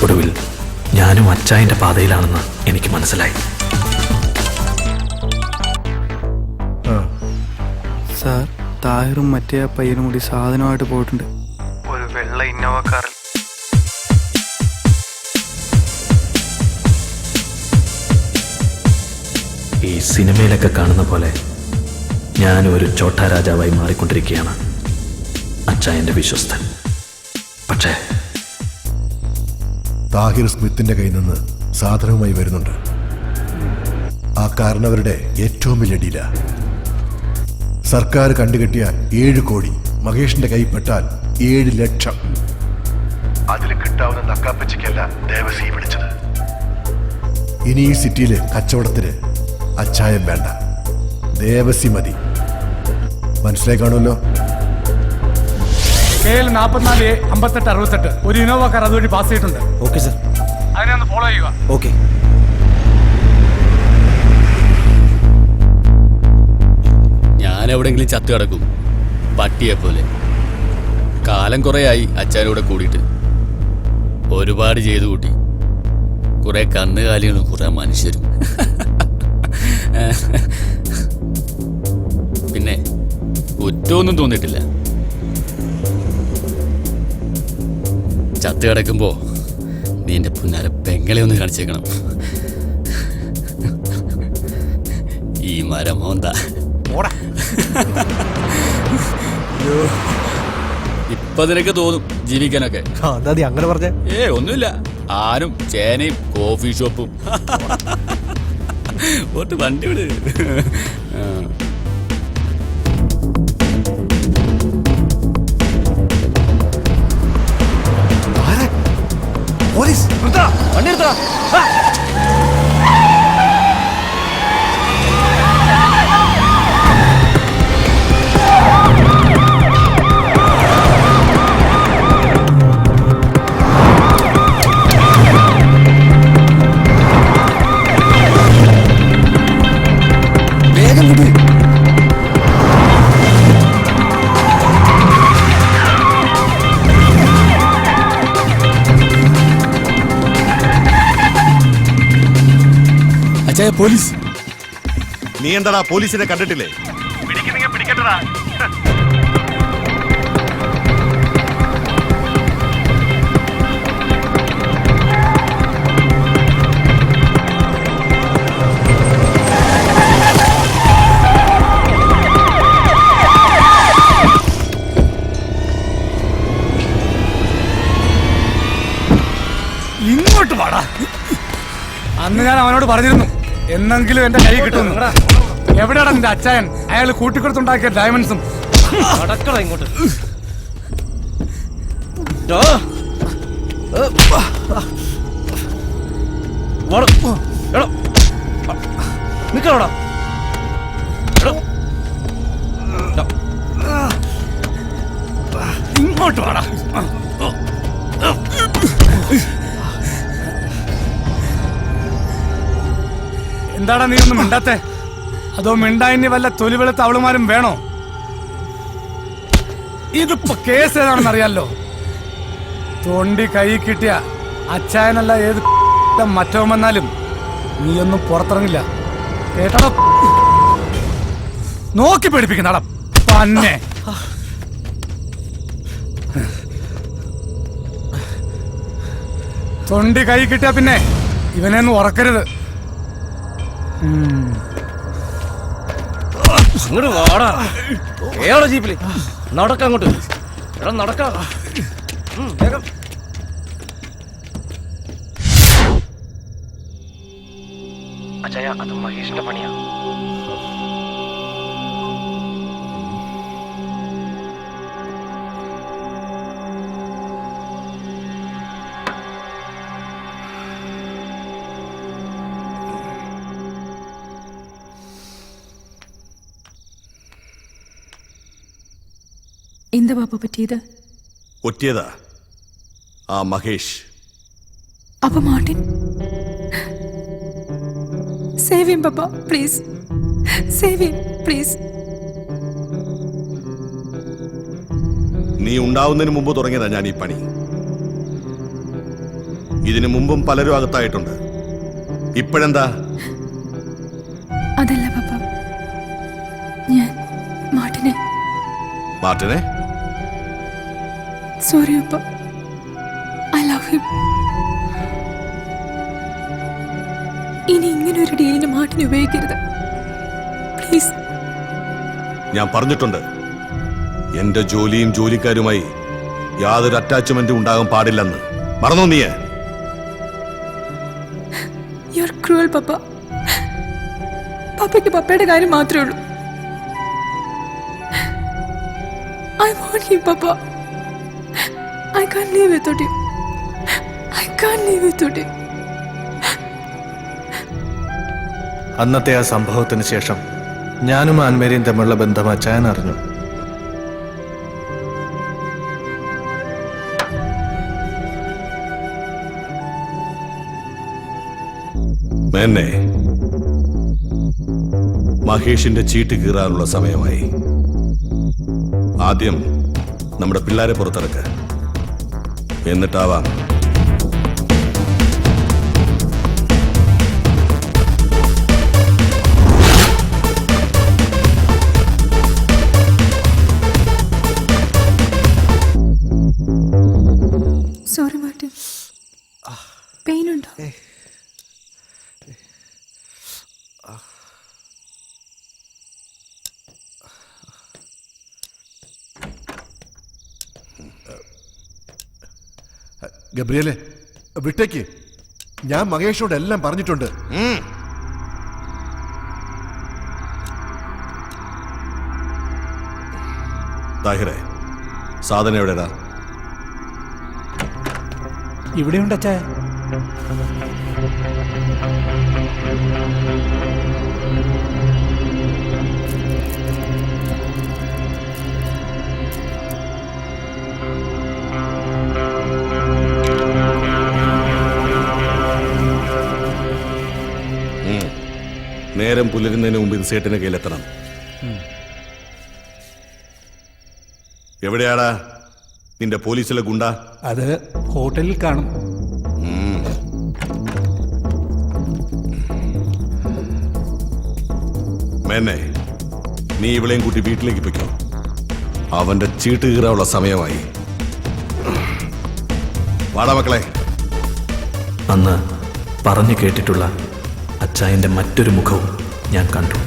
ഒടുവിൽ ഞാനും അച്ചായന്റെ പാതയിലാണെന്ന് എനിക്ക് മനസ്സിലായി. സാർ, താഹിറും മറ്റേ ആ പയ്യനും കൂടി സാധനമായിട്ട് പോയിട്ടുണ്ട്. ഒരു വെള്ള ഇന്നോവ കാറിൽ. ഈ സിനിമയിലൊക്കെ കാണുന്ന പോലെ ഞാനും ഒരു ചോട്ടാ രാജാവായി മാറിക്കൊണ്ടിരിക്കുകയാണ്, അച്ചായന്റെ വിശ്വസ്തൻ. പക്ഷേ താഹിർ സ്മിത്തിന്റെ കയ്യിൽ നിന്ന് സാധനവുമായി വരുന്നുണ്ട്. ആ കാരണവരുടെ ഏറ്റവും വലിയ ഡീല. സർക്കാർ കണ്ടുകെട്ടിയ 7 കോടി മഹേഷിന്റെ കൈ പെട്ടാൽ 7 ലക്ഷം. അതിൽ കിട്ടാവുന്ന നക്കാപ്പച്ചയ്ക്കല്ല ദേവസി വിളിച്ചത്. ഇനി ഈ സിറ്റിയില് കച്ചവടത്തിന് അച്ചായം വേണ്ട, ദേവസി മതി. മനസ്സിലായി കാണുമല്ലോ. KL 44 58 68 ഒരു ഇന്നോവ കാർ അതുവഴി പാസ് ചെയ്തിട്ടുണ്ട്. Okay sir. അതിനെ ഒന്ന് ഫോളോ ചെയ്യുക. ഓക്കെ. ഞാൻ എവിടെയെങ്കിലും ചത്തു കിടക്കും, പട്ടിയെ പോലെ. കാലം കുറേയായി അച്ഛനൂടെ കൂടിയിട്ട്. ഒരുപാട് ചെയ്തു കൂട്ടി. കുറെ കന്നുകാലികളും കുറെ മനുഷ്യരും. പിന്നെ കുറ്റമൊന്നും തോന്നിയിട്ടില്ല. ചത്ത് കിടക്കുമ്പോ നിന്റെ പുന്നാര പെങ്ങളെ ഒന്ന് കാണിച്ചേക്കണം. ഈ മരം മോന്ത ഇപ്പൊ നിനക്ക് തോന്നും ജീവിക്കാനൊക്കെ. അങ്ങനെ പറഞ്ഞ ഒന്നുമില്ല, ആനും ചേനയും കോഫി ഷോപ്പും. ഒട്ട് വണ്ടി വിട്. പോലീസ് വണ്ടി എടുത്താ. വേഗം വിട്. പോലീസ്. നീ എന്താടാ പോലീസിനെ കണ്ടിട്ടില്ലേ? പിടിക്കട്ടടാ. ഇങ്ങോട്ട് വാടാ. അന്ന് ഞാൻ അവനോട് പറഞ്ഞിരുന്നു എന്നെങ്കിലും എന്റെ കൈ കിട്ടുന്നു. എവിടെയാണ് നിന്റെ അച്ചായൻ? അയാൾ കൂട്ടിക്കൊടുത്തുണ്ടാക്കിയ ഡയമണ്ട്സും. നടക്കടാ ഇങ്ങോട്ട്. നിക്കടാ. ഇങ്ങോട്ട് വാടാ. എന്താടാ നീ ഒന്നും മിണ്ടാത്തെ? അതോ മിണ്ടായിനി വല്ല തൊലി വെളുത്ത അവളുമാരും വേണോ? ഇതിപ്പോ കേസ് ഏതാണെന്ന് അറിയാലോ. തൊണ്ടി കൈ കിട്ടിയ അച്ചായനല്ല ഏത് മറ്റോ വന്നാലും നീയൊന്നും പുറത്തിറങ്ങില്ല കേട്ടോ. നോക്കി പേടിപ്പിക്കുന്നടാ പന്നെ. തൊണ്ടി കൈ കിട്ടിയ പിന്നെ ഇവനെ ഒന്നും ഉറക്കരുത്. അങ്ങോട്ട് വാടാ. ഏടാ ജീപ്പില് നടക്കാം അങ്ങോട്ട്. എടാ നടക്കാം. വേഗം. അച്ഛായ അത് മഹേഷിന്റെ പണിയാ. എന്താ പാപ്പ പറ്റിയത്? ഒറ്റിയതാ ആ മഹേഷ്. അപ്പൊ മാർട്ടിൻ സേവ് ഹിം പാപ്പ, പ്ലീസ് സേവ് ഹിം പ്ലീസ്. നീ ഉണ്ടാവുന്നതിന് മുമ്പ് തുടങ്ങിയതാ ഞാൻ ഈ പണി. ഇതിനു മുമ്പും പലരും അകത്തായിട്ടുണ്ട്. ഇപ്പോഴെന്താ? അതല്ല പാപ്പ, ഞാൻ മാർട്ടിനെ. മാർട്ടിനെ? സോറി പാപ്പ, ഐ ലവ് ഹിം. ഇനി ഇങ്ങനെ ഒരു ഡീലിന് മാർട്ടിനെ ഉപയോഗിക്കരുത് പ്ലീസ്. ഞാൻ പറഞ്ഞിട്ടുണ്ട്, എന്റെ ജോലിയും ജോലിക്കാരുമായി യാതൊരു അറ്റാച്ച്മെന്റും ഉണ്ടാകാൻ പാടില്ലെന്ന്. മറന്നോ നീ? യു ആർ ക്രൂവൽ പപ്പ. പപ്പയ്ക്ക് പപ്പയുടെ കാര്യം മാത്രമേ ഉള്ളൂ. I want him, Papa. I can't live without him. I can't live without him. അന്നത്തെ ആ സംഭവത്തിന് ശേഷം ഞാനും ആൻമേരിയും തമ്മിലുള്ള ബന്ധം അച്ചായൻ അറിഞ്ഞു. മേന്നെ, മഹേഷിന്റെ ചീട്ട് കീറാനുള്ള സമയമായി. ആദ്യം നമ്മുടെ പിള്ളേരെ പുറത്തിറക്ക, എന്നിട്ടാവാം. സോറി മാർട്ടിൻ, പെയിൻ ഉണ്ടോ? ഗബ്രിയലെ വിട്ടേക്ക്. ഞാൻ മഹേഷോട് എല്ലാം പറഞ്ഞിട്ടുണ്ട്. താഹിറെ, സാധനം എവിടെടാ? ഇവിടെയുണ്ട് അച്ഛാ. നേരം പുലരുന്നതിന് മുമ്പ് ഇത് സേട്ടിന്റെ കയ്യിലെത്തണം. എവിടെയാടാ നിന്റെ പോലീസിലെ ഗുണ്ട? അത് ഹോട്ടലിൽ കാണും. മേന്നെ, നീ ഇവളെയും കൂട്ടി വീട്ടിലേക്ക് പൊയ്ക്കോ. അവന്റെ ചീട്ട് കീറാനുള്ള സമയമായി. വാടാ മക്കളെ. അന്ന് പറഞ്ഞു കേട്ടിട്ടുള്ള അച്ചായൻ്റെ മറ്റൊരു മുഖവും ഞാൻ കണ്ടു.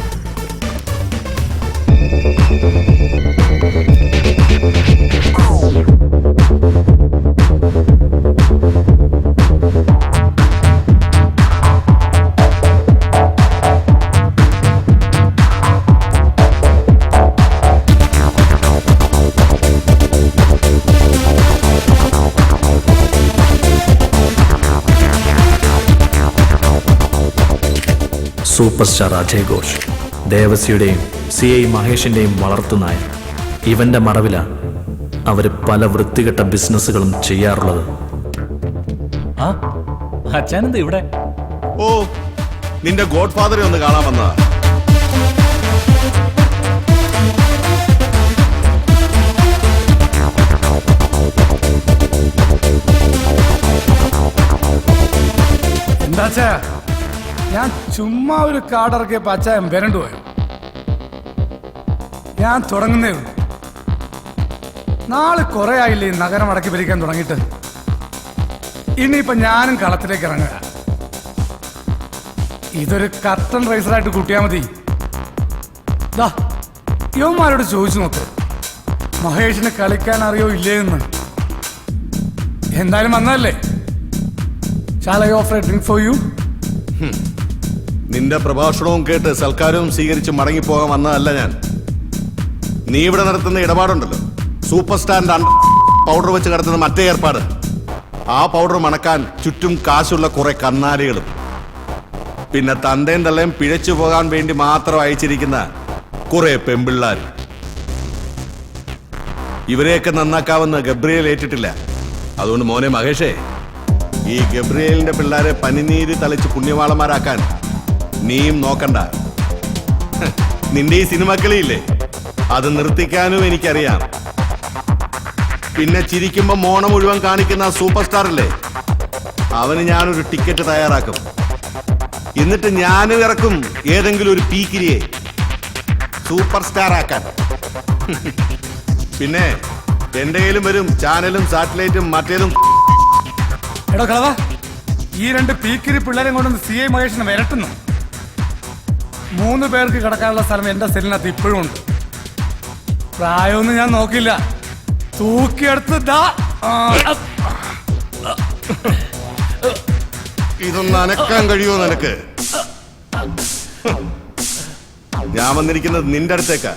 സൂപ്പർ സ്റ്റാർ അജയ് ഘോഷ്, ദേവസിയുടെയും CI മഹേഷിൻ്റെയും വളർത്തുനായ. ഇവന്റെ മറവിലാണ് അവർ പല വൃത്തികെട്ട ബിസിനസ്സുകളും ചെയ്യാറുള്ളത്. ആ അച്ഛനെന്താ ഇവിടെ? ഓ, നിന്റെ ഗോഡ് ഫാദറെ ഒന്ന് കാണാൻ വന്നതാ. എന്താച്ചാ ഞാൻ ചുമ്മാ ഒരു കാർഡിറക്കിയപ്പോ അച്ചായൻ വരണ്ടു പോയോ? ഞാൻ തുടങ്ങുന്നേ ഉള്ളൂ. നാളെ കുറെ ആയില്ലേ ഈ നഗരം അടക്കി ഭരിക്കാൻ തുടങ്ങിയിട്ട്. ഇനിയിപ്പൊ ഞാനും കളത്തിലേക്ക് ഇറങ്ങുക. ഇതൊരു കർട്ടൻ റൈസറായിട്ട് കൂട്ടിയാൽ മതി. യുവന്മാരോട് ചോദിച്ചു നോക്ക്, മഹേഷിന് കളിക്കാൻ അറിയോ ഇല്ലേന്ന്. എന്തായാലും വന്നതല്ലേ. Shall I offer a drink for you? നിന്റെ പ്രഭാഷണവും കേട്ട് സൽക്കാരവും സ്വീകരിച്ച് മടങ്ങിപ്പോകാൻ വന്നതല്ല ഞാൻ. നീ ഇവിടെ നടത്തുന്ന ഇടപാടുണ്ടല്ലോ, സൂപ്പർ സ്റ്റാറിന്റെ പൗഡർ വെച്ച് കിടത്തുന്ന മറ്റേ ഏർപ്പാട്. ആ പൗഡർ മണക്കാൻ ചുറ്റും കാശുള്ള കുറെ കന്നാലികളും പിന്നെ തന്തയും തള്ളയും പിഴച്ചു പോകാൻ വേണ്ടി മാത്രം അയച്ചിരിക്കുന്ന കുറെ പെമ്പിള്ളാർ. ഇവരെയൊക്കെ നന്നാക്കാവുന്ന ഗബ്രിയേൽ ഏറ്റിട്ടില്ല. അതുകൊണ്ട് മോനെ മഹേഷേ, ഈ ഗബ്രിയേലിന്റെ പിള്ളേരെ പനിനീര് തളിച്ച് പുണ്യവാളന്മാരാക്കാൻ നീയും നോക്കണ്ട. നിന്റെ ഈ സിനിമക്കളിയില്ലേ, അത് നിർത്തിക്കാനും എനിക്കറിയാം. പിന്നെ ചിരിക്കുമ്പോ മോണ മുഴുവൻ കാണിക്കുന്ന സൂപ്പർ സ്റ്റാർ അല്ലേ, അവന് ഞാനൊരു ടിക്കറ്റ് തയ്യാറാക്കും. എന്നിട്ട് ഞാനും ഇറക്കും ഏതെങ്കിലും ഒരു പീക്കിരിയെ സൂപ്പർ സ്റ്റാർ ആക്കാൻ. പിന്നെ എന്റെ കയ്യിലും വരും ചാനലും സാറ്റലൈറ്റും മറ്റേതും. എടോ കളവാ, ഈ 2 പീക്കിരി പിള്ളേരെ കൊണ്ടൊന്ന് CI മഹേഷിനെ വരട്ടുന്നു. 3 പേർക്ക് കിടക്കാനുള്ള സ്ഥലം എന്റെ സെല്ലിനകത്ത് ഇപ്പോഴും ഉണ്ട്. പ്രായമൊന്നും ഞാൻ നോക്കില്ല, തൂക്കിയെടുത്ത് ഇതൊന്ന് അനക്കാൻ കഴിയുമോ നിനക്ക്? ഞാൻ വന്നിരിക്കുന്നത് നിന്റെ അടുത്തേക്കാ.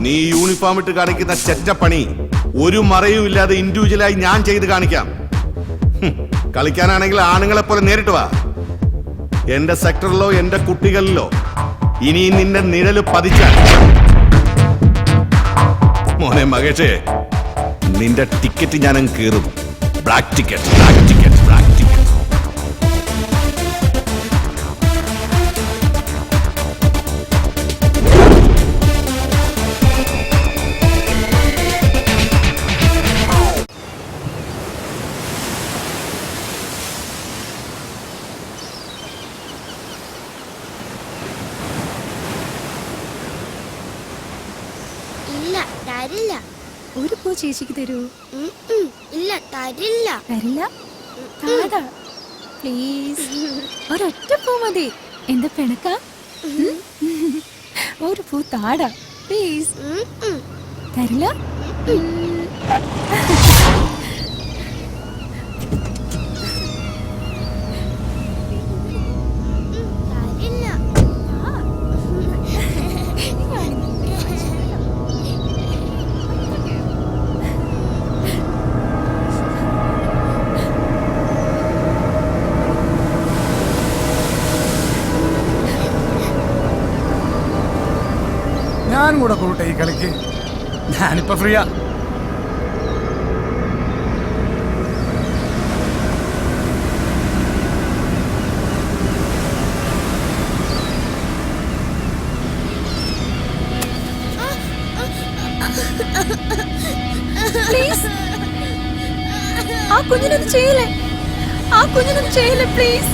നീ യൂണിഫോം ഇട്ട് കാണിക്കുന്ന ചെറ്റപ്പണി ഒരു മറയും ഇല്ലാതെ ഇൻഡിവിജ്വലായി ഞാൻ ചെയ്ത് കാണിക്കാം. കളിക്കാനാണെങ്കിൽ ആണുങ്ങളെ പോലെ നേരിട്ട് വാ. എന്റെ സെക്ടറിലോ എന്റെ കുട്ടികളിലോ ഇനി നിന്റെ നിഴല് പതിച്ചാൽ മോനെ മകേഷേ, നിന്റെ ടിക്കറ്റ് ഞാനങ്ങ് കീറും. Black ticket, black ticket, black ticket. തരില്ല. ഒരു പൂ ചേച്ചിക്ക് തരൂ? ഇല്ല, തരില്ല. തരില്ല? താടാ പ്ലീസ്. ഒരൊറ്റ പൂ മതി. എന്താ പിണക്ക? ഒരു പൂ താടാ പ്ലീസ്. തരില്ല? ഞാനും കൂടെ കൂട്ടെ ഈ കളിക്ക്. ഞാനിപ്പോ ഫ്രീയാ. പ്ലീസ്, ആ കുഞ്ഞിനൊന്നും ചെയ്യില്ലേ, ആ കുഞ്ഞിനൊന്നും ചെയ്യില്ലേ പ്ലീസ്.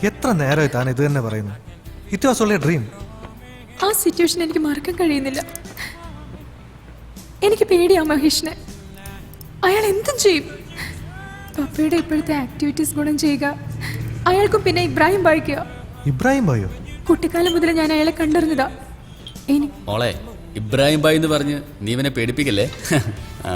എത്ര നേരമായി താൻ ഇത് തന്നെ പറയുന്നു? It was only A dream. ആ സിറ്റുവേഷൻ എനിക്ക് മറക്കാൻ കഴിയുന്നില്ല. എനിക്ക് പേടിയാ മഹേഷിനെ. അയാൾ എന്തും ചെയ്യും. പപ്പയുടെ ഇപ്പോഴത്തെ ആക്ടിവിറ്റീസ് ഗുണം ചെയ്യുക, അയാൾക്കും പിന്നെ ഇബ്രാഹിം ബായിക്കുക. ഇബ്രാഹിം ഭായോ? കുട്ടിക്കാലം മുതൽ ഞാൻ അയാളെ കണ്ടറിഞ്ഞതാ. മോളെ, ഇബ്രാഹിം ഭായ് എന്ന് പറഞ്ഞ് നീ ഇവനെ പേടിപ്പിക്കല്ലേ. ആ.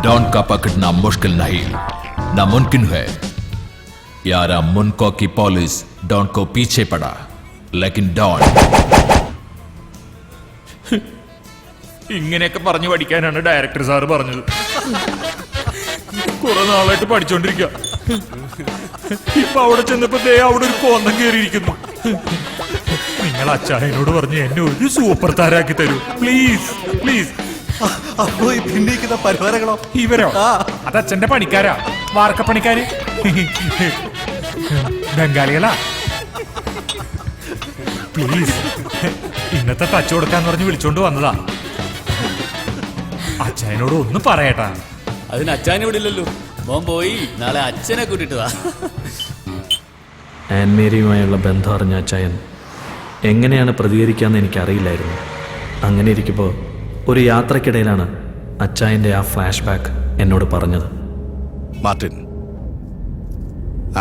डॉन का पकड़ना मुश्किल नहीं, नामुमकिन है यार. मुनको की पुलिस डॉन को पीछे पड़ा, लेकिन डॉन ഇങ്ങനെയൊക്കെ പറഞ്ഞു പഠിക്കാനാണ് ഡയറക്ടർ സാറ് പറഞ്ഞത്. കുറെ നാളായിട്ട് പഠിച്ചോണ്ടിരിക്കുക. ഇപ്പൊ അവിടെ ചെന്നപ്പോ അവിടെ ഒരു കോന്തം കയറിയിരിക്കുന്നു. നിങ്ങൾ അച്ചായനോട് പറഞ്ഞ് എന്നെ ഒരു സൂപ്പർ താരാക്കി തരൂ പ്ലീസ് പ്ലീസ്. അപ്പോ ഈ ഭിന്നിക്കുന്ന പരിവാരങ്ങളോ? ഇവരോ? അത് അച്ഛന്റെ പണിക്കാരാ, വാർക്കപ്പണിക്കാര്, ബംഗാളികളാ. പ്ലീസ്, ഇന്നത്തെ ടച്ച് കൊടുക്കാന്ന് പറഞ്ഞ് വിളിച്ചോണ്ട് വന്നതാ. അച്ചായനോട് ഒന്നും പറയട്ടാ. അതിന് അച്ഛനെ വിടില്ലല്ലോ. മോൻ പോയി നാളെ അച്ഛനെ കൂട്ടിട്ട് വാ. ആൻമേരിയുമായുള്ള ബന്ധം അറിഞ്ഞ അച്ചായൻ എങ്ങനെയാണ് പ്രതികരിക്കാന്ന് എനിക്കറിയില്ലായിരുന്നു. അങ്ങനെ ഇരിക്കുമ്പോൾ ഒരു യാത്രക്കിടയിലാണ് അച്ചായൻ്റെ ആ ഫ്ലാഷ് ബാക്ക് എന്നോട് പറഞ്ഞത്. മാർട്ടിൻ,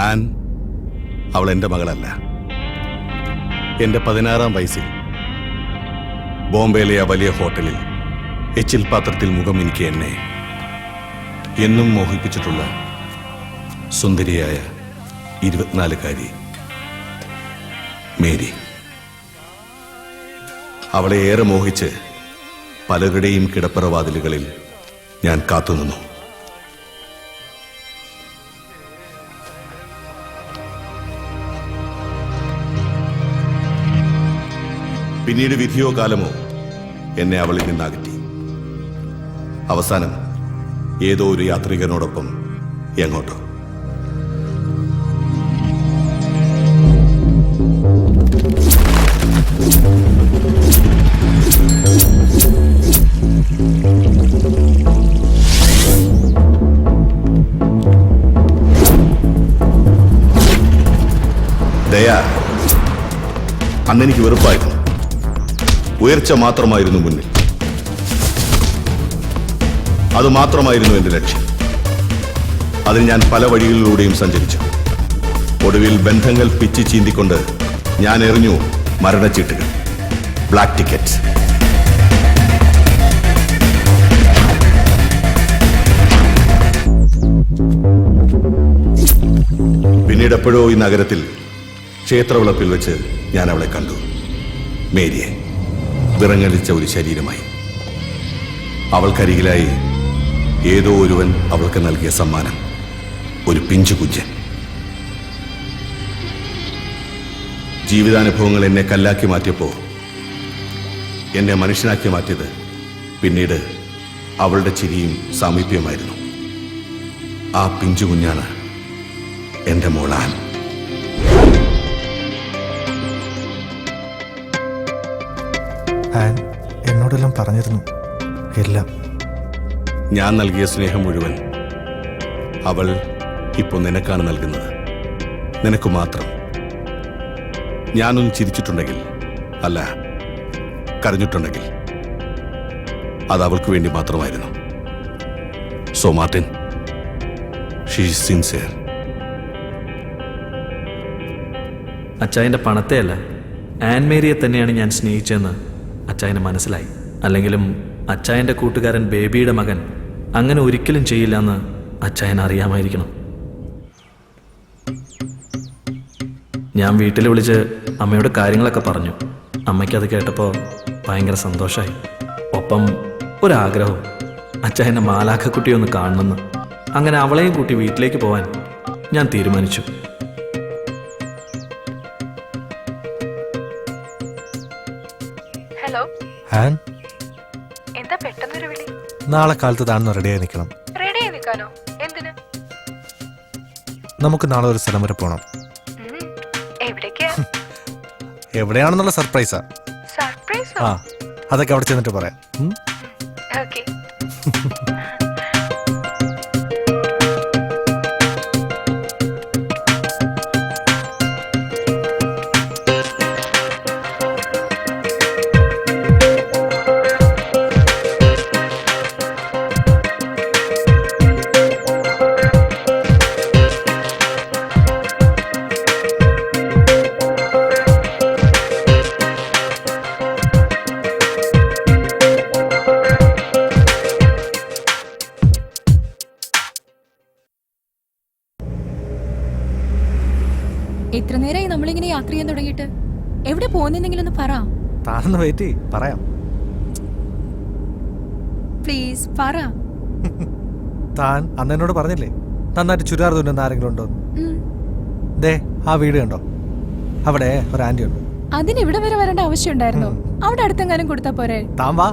ആൻ അവൾ എൻ്റെ മകളല്ല. എൻ്റെ 16-ാം വയസ്സിൽ ബോംബെയിലെ ആ വലിയ ഹോട്ടലിൽ എച്ചിൽ പാത്രത്തിൽ മുഖം എനിക്ക് എന്നെ എന്നും മോഹിപ്പിച്ചിട്ടുള്ള സുന്ദരിയായ 24-കാരി മേരി. അവളെ ഏറെ മോഹിച്ച് പലരുടെയും കിടപ്പറവാതിലുകളിൽ ഞാൻ കാത്തുനിന്നു. പിന്നീട് വിധിയോ കാലമോ എന്നെ അവളിൽ നിന്നകറ്റി. അവസാനം ഏതോ ഒരു യാത്രികനോടൊപ്പം എങ്ങോട്ടോ. ദയാ, അന്നെനിക്ക് വെറുപ്പായിരുന്നു. ഉയർച്ച മാത്രമായിരുന്നു മുന്നിൽ. അത് മാത്രമായിരുന്നു എന്റെ ലക്ഷ്യം. അതിന് ഞാൻ പല വഴികളിലൂടെയും സഞ്ചരിച്ചു. ഒടുവിൽ ബന്ധങ്ങൾ പിച്ചി ചീന്തിക്കൊണ്ട് ഞാൻ എറിഞ്ഞു മരണച്ചീട്ടുകൾ, ബ്ലാക്ക് ടിക്കറ്റ്. പിന്നീട് എപ്പോഴോ ഈ നഗരത്തിൽ ക്ഷേത്രവിളപ്പിൽ വെച്ച് ഞാൻ അവളെ കണ്ടു. മേരിയെ, വിറങ്ങലിച്ച ഒരു ശരീരമായി. അവൾക്കരികിലായി ഏതോ ഒരുവൻ അവൾക്ക് നൽകിയ സമ്മാനം, ഒരു പിഞ്ചു കുഞ്ഞൻ. ജീവിതാനുഭവങ്ങൾ എന്നെ കല്ലാക്കി മാറ്റിയപ്പോൾ എന്നെ മനുഷ്യനാക്കി മാറ്റിയത് പിന്നീട് അവളുടെ ചിരിയും സാമീപ്യമായിരുന്നു. ആ പിഞ്ചു കുഞ്ഞാണ് എൻ്റെ മോളാൻ. ആൻ എന്നോടെല്ലാം പറഞ്ഞിരുന്നു, എല്ലാം. ഞാൻ നൽകിയ സ്നേഹം മുഴുവൻ അവൾ ഇപ്പോൾ നിനക്കാണ് നൽകുന്നത്, നിനക്ക് മാത്രം. ഞാനൊന്ന് ചിരിച്ചിട്ടുണ്ടെങ്കിൽ, അല്ല കരഞ്ഞിട്ടുണ്ടെങ്കിൽ, അത് അവൾക്ക് വേണ്ടി മാത്രമായിരുന്നു. So Martin, she is sincere. അച്ചായൻ്റെ പണത്തെയല്ല, ആൻമേരിയെ തന്നെയാണ് ഞാൻ സ്നേഹിച്ചതെന്ന് അച്ചായന് മനസ്സിലായി. അല്ലെങ്കിലും അച്ചായൻ്റെ കൂട്ടുകാരൻ ബേബിയുടെ മകൻ അങ്ങനെ ഒരിക്കലും ചെയ്യില്ലെന്ന് അച്ചായൻ അറിയാമായിരിക്കണം. ഞാൻ വീട്ടിൽ വിളിച്ച് അമ്മയോട് കാര്യങ്ങളൊക്കെ പറഞ്ഞു. അമ്മയ്ക്കത് കേട്ടപ്പോൾ ഭയങ്കര സന്തോഷമായി. ഒപ്പം ഒരാഗ്രഹവും, അച്ചായൻ്റെ മാലാഖക്കുട്ടിയൊന്ന് കാണണമെന്ന്. അങ്ങനെ അവളെയും കൂട്ടി വീട്ടിലേക്ക് പോവാൻ ഞാൻ തീരുമാനിച്ചു. ഹലോ ആൻ, എന്താ പെട്ടെന്നൊരു വിളി? നാളെ കാലത്ത് താഴ്ന്ന് റെഡിയായി നിൽക്കണം. റെഡിയായി നിൽക്കാനോ? എന്തിന്? നമുക്ക് നാളെ ഒരു സ്ഥലം വരെ പോകണം. എവിടേക്കാ? എവിടെയാണെന്നുള്ള സർപ്രൈസാ. സർപ്രൈസോ? ആ, അതൊക്കെ അവിടെ ചെന്നിട്ട് പറയാം. ഓക്കേ. എത്ര നേരമായി നമ്മളിങ്ങനെ യാത്ര ചെയ്യാൻ തുടങ്ങിയിട്ട്? എവിടെ പോകുന്നെങ്കിലും ഒന്ന് പറ. താനൊന്ന് വെയിറ്റ് ചെയ്യ്, പറയാം. പ്ലീസ് പറ. താൻ അന്ന് എന്നോട് പറഞ്ഞില്ലേ നന്നായിട്ട് ചുരിദാർ തുന്നുന്ന ആരെങ്കിലും ഉണ്ടോ? ദേ ആ വീട് കണ്ടോ, അവിടെ ഒരു ആന്റി ഉണ്ട്. അതിന് ഇവിടെ വരെ വരേണ്ട ആവശ്യം ഉണ്ടായിരുന്നോ? അവിടെ അടുത്തെങ്ങാനും കൊടുത്താ പോരെ? താൻ വാ,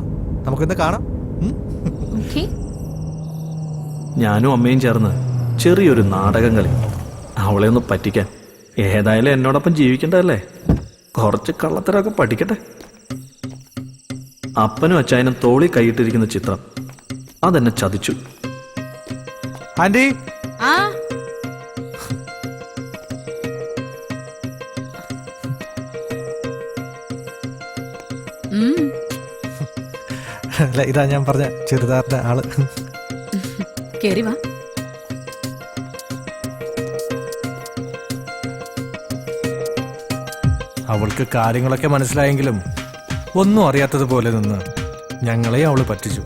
നമുക്കിന്ന് കാണാം. ഓക്കേ. ഞാനും അമ്മയും ചേർന്ന് ചെറിയൊരു നാടകം കളി, അവളെ ഒന്ന് പറ്റിക്കാൻ. ഏതായാലും എന്നോടൊപ്പം ജീവിക്കണ്ടല്ലേ, കുറച്ച് കള്ളത്തരമൊക്കെ പഠിക്കട്ടെ. അപ്പനും അച്ചായനും തോളി കൈയിട്ടിരിക്കുന്ന ചിത്രം അതെന്നെ ചതിച്ചു. ആന്റി, ആ അല്ല ഇതാ ഞാൻ പറഞ്ഞ ചുരിദാറിന്റെ ആള്. കേറി വാ. അവൾക്ക് കാര്യങ്ങളൊക്കെ മനസ്സിലായെങ്കിലും ഒന്നും അറിയാത്തതുപോലെ നിന്ന് ഞങ്ങളെ അവള് പറ്റിച്ചു.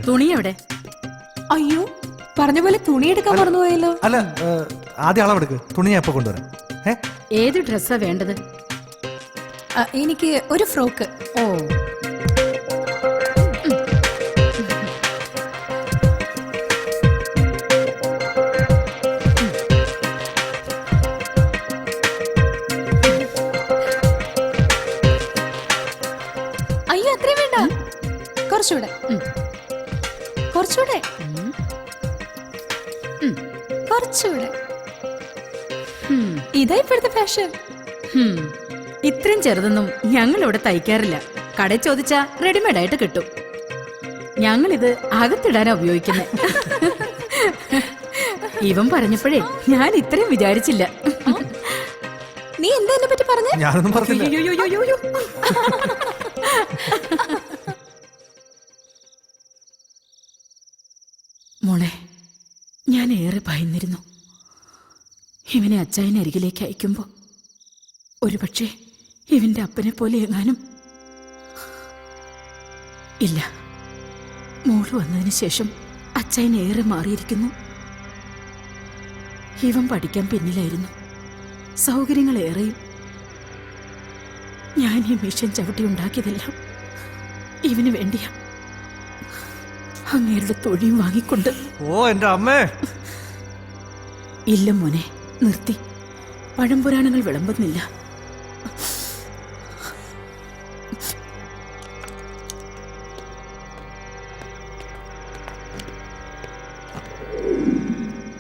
തുണി എവിടെ? അയ്യോ, പറഞ്ഞ പോലെ തുണി എടുക്കാൻ മറന്നുപോയല്ലോ. അല്ല, ആദ്യം അളവെടുക്ക്, തുണി ഞാൻ എപ്പോ കൊണ്ടുവരാം. ഏത് ഡ്രസ്സാ വേണ്ടത്? എനിക്ക് ഒരു ഫ്രോക്ക്. ഓ, അയ്യോ അത്രയും വേണ്ട, കുറച്ചുകൂടെ, കുറച്ചുകൂടെ, കുറച്ചുകൂടെ. ഇതാ ഇപ്പോഴത്തെ ഫാഷൻ. ഇത്രയും ചെറുതൊന്നും ഞങ്ങൾ ഇവിടെ തയ്ക്കാറില്ല. കടയിൽ ചോദിച്ചാ റെഡിമെയ്ഡ് ആയിട്ട് കിട്ടും. ഞങ്ങളിത് അകത്തിടാനാ ഉപയോഗിക്കുന്നത്. ഇവൻ പറഞ്ഞപ്പോഴേ ഞാൻ ഇത്രയും വിചാരിച്ചില്ല. നീ എന്താ എന്നെ പറ്റി പറഞ്ഞ? ഞാനൊന്നും പറഞ്ഞില്ല. അയ്യോയ്യോയ്യോയ്യോ. മോളെ, ഞാൻ ഏറെ ഭയന്നിരുന്നു. ഇവനെ അച്ചായനെ അരികിലേക്ക് അയക്കുമ്പോ ഒരുപക്ഷെ ഇവന്റെ അപ്പനെ പോലെ എങ്ങാനും. ഇല്ല, മോള് വന്നതിന് ശേഷം അച്ചായൻ ഏറെ മാറിയിരിക്കുന്നു. ഇവൻ പഠിക്കാൻ പിന്നിലായിരുന്നു, സൗകര്യങ്ങൾ ഏറെയും. ഞാൻ ഈ മിഷൻ ചവിട്ടി ഉണ്ടാക്കിയതെല്ലാം ഇവന് വേണ്ടിയാ. അങ്ങേരുടെ തൊഴിയും വാങ്ങിക്കൊണ്ട്. ഓ എന്റെ അമ്മേ. ഇല്ല മോനെ, നിർത്തി. പഴംപുരാണങ്ങൾ വിളമ്പുന്നില്ല.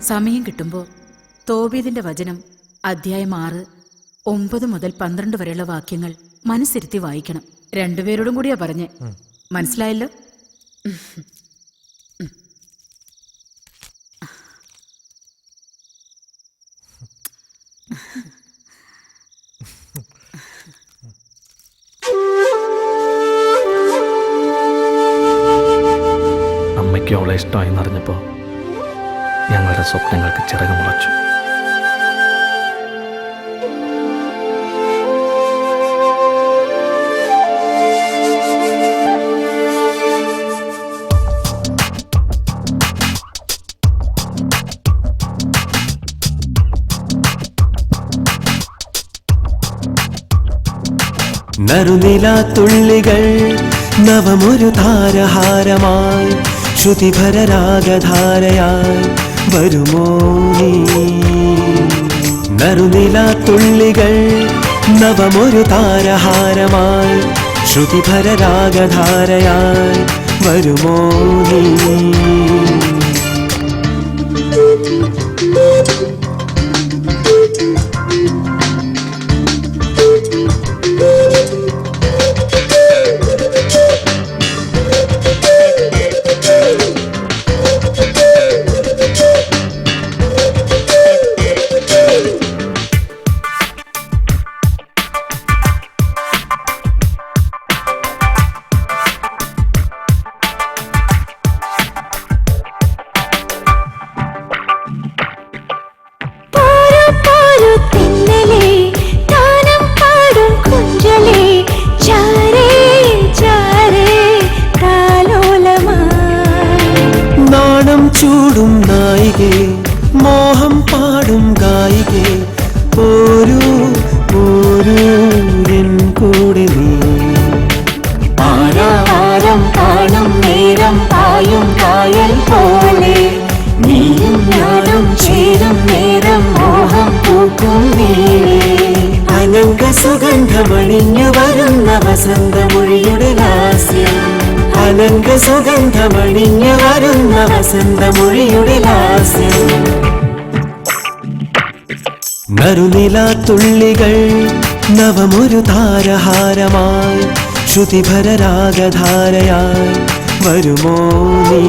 സമയം കിട്ടുമ്പോൾ തോബീദിന്റെ വചനം അധ്യായം 6, 9 മുതൽ 12 വരെയുള്ള വാക്യങ്ങൾ മനസ്സിരുത്തി വായിക്കണം. രണ്ടുപേരോടും കൂടിയാ പറഞ്ഞേ. മനസ്സിലായല്ലോ? അമ്മയ്ക്ക് അവളെ ഇഷ്ടമായി എന്നറിഞ്ഞപ്പോൾ ഞങ്ങളുടെ സ്വപ്നങ്ങൾക്ക് ചിറക് മുളച്ചു. നറുനിലാത്തുള്ളികൾ നവമൊരു താരഹാരമായി ശ്രുതിഭരരാഗധാരയായി വരുമോ നീ? നറുനിലാത്തുള്ളികൾ നവമൊരു താരഹാരമായി ശ്രുതിഭരരാഗധാരയായി വരുമോ നീ? ചൂടും നായികേ മോഹം പാടും ഗായികേ പോരൂ പോരൂ എൻ കൂടെ നീ. ആരാവാരം കാണും നേരം പായും കായൽ പോലെ നീയും ഞാനും ചേരും നേരം മോഹം പൂക്കും നീളേ. അനങ്ക സുഗന്ധമണിഞ്ഞു വരുന്ന വസന്തമൊഴിയുടെ ലാസ്യം. അനങ്ക സുഗന്ധമണിഞ്ഞു വരുന്ന വസന്തമൊഴിയുടെ ലാസ്യം. നറുനിലാത്തുള്ളികൾ നവമൊരു താരഹാരമായി ശ്രുതിഭരരാഗധാരയായി വരുമോ നീ?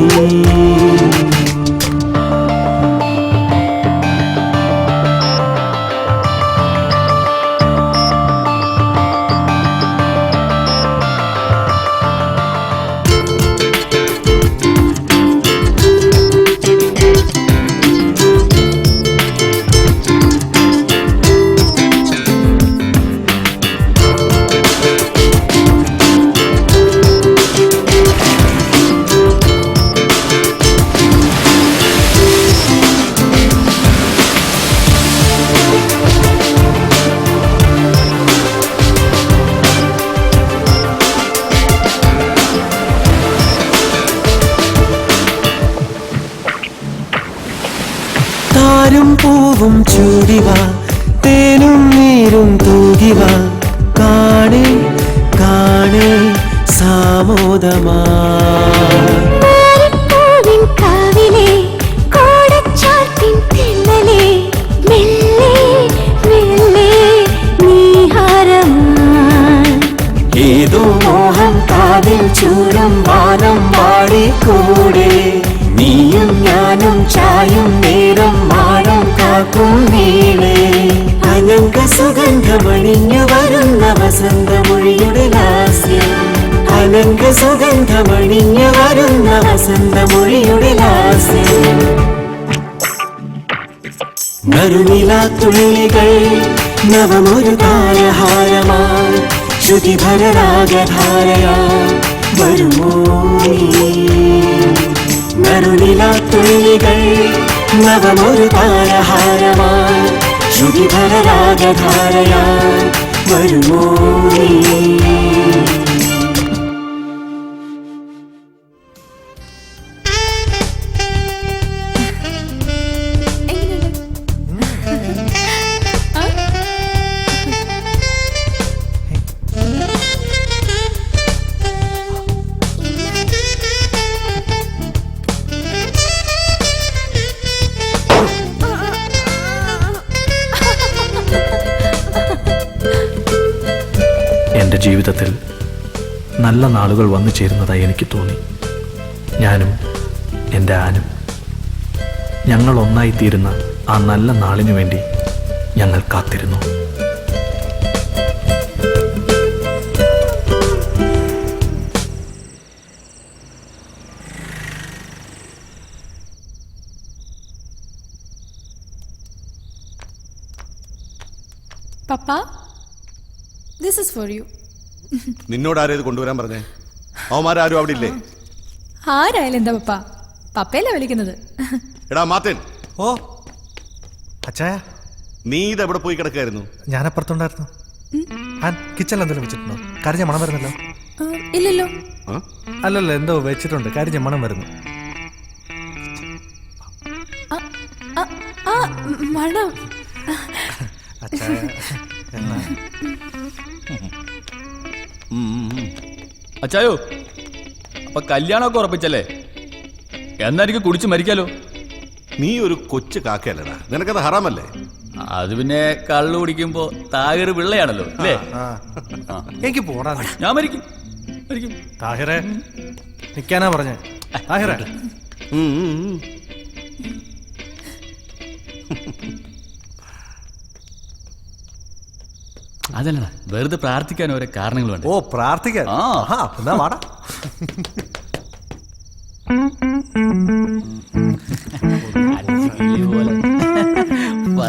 താരും പൂവും ചൂടിവ തേനും നീരും തൂകിവ കാണേ കാണേ സാമോദമാ. ഏതോ മോഹം കാതിൽ ചൂടും വാനം പാടിക്കൂടെ നീയും ഞാനും ചായും നേരം മാടം കാക്കും നീളേ. അനങ്ക സുഗന്ധമണിഞ്ഞു വരുന്ന വസന്തമൊഴിയുടെ ലാസ്യം. അനങ്ക സുഗന്ധമണിഞ്ഞു വരുന്ന വസന്തമൊഴിയുടെ ലാസ്യം. നറുനിലാത്തുള്ളികൾ നവമൊരു താരഹാരമായി ശ്രുതിഭരരാഗധാരയായി വരുമോ നീ? നറുനിലാത്തുള്ളികൾ നവമൊരു താരഹാരമായി ശ്രുതിഭരരാഗധാരയായി വരുമോ നീ? എൻ്റെ ജീവിതത്തിൽ നല്ല നാളുകൾ വന്നു ചേരുന്നതായി എനിക്ക് തോന്നി. ഞാനും എൻ്റെ ആനും ഞങ്ങൾ ഒന്നായിത്തീരുന്ന ആ നല്ല നാളിനു വേണ്ടി ഞങ്ങൾ കാത്തിരുന്നു. പപ്പ, ദിസ് ഇസ് ഫോർ യു. നിന്നോട് ആരേത് കൊണ്ടുവരാൻ പറഞ്ഞേ? അവന്മാരും അവിടെ ഇല്ലേ? ആരായാലും എന്താ പപ്പ, പപ്പയല്ലേ വിളിക്കുന്നത്. എടാ മാത്തൻ. ഓ അച്ചായ, നീ ഇതെവിടെ പോയി കിടക്കായിരുന്നു? ഞാനപ്പുറത്തുണ്ടായിരുന്നു. കിച്ചണിൽ എന്തെങ്കിലും വെച്ചിട്ടുണ്ടോ? കരിഞ്ഞ മണം വരുന്നല്ലോ. ഇല്ലല്ലോ. അല്ലല്ലോ, എന്തോ വെച്ചിട്ടുണ്ട്, കരിഞ്ഞ മണം വരുന്നു. മണം. അച്ചായ എന്നാ അച്ചായോ, അപ്പൊ കല്യാണമൊക്കെ ഉറപ്പിച്ചല്ലേ? എന്നാ എനിക്ക് കുടിച്ച് മരിക്കാലോ. നീ ഒരു കൊച്ചു കാക്കയല്ലടാ, നിനക്കത് ഹറാമല്ലേ? അത് പിന്നെ കള്ളു കുടിക്കുമ്പോ താഹിർ പിള്ളയാണല്ലോ അല്ലേ? എനിക്ക് പോടാ. ഞാൻ മരിക്കും. താഹിറെ നിക്കാനാ പറഞ്ഞേ. താഹിറെ അതല്ല, വെറുതെ പ്രാർത്ഥിക്കാൻ ഓരോ കാരണങ്ങൾ വേണ്ട. ഓ പ്രാർത്ഥിക്കാൻ. എന്നാ വാടാ.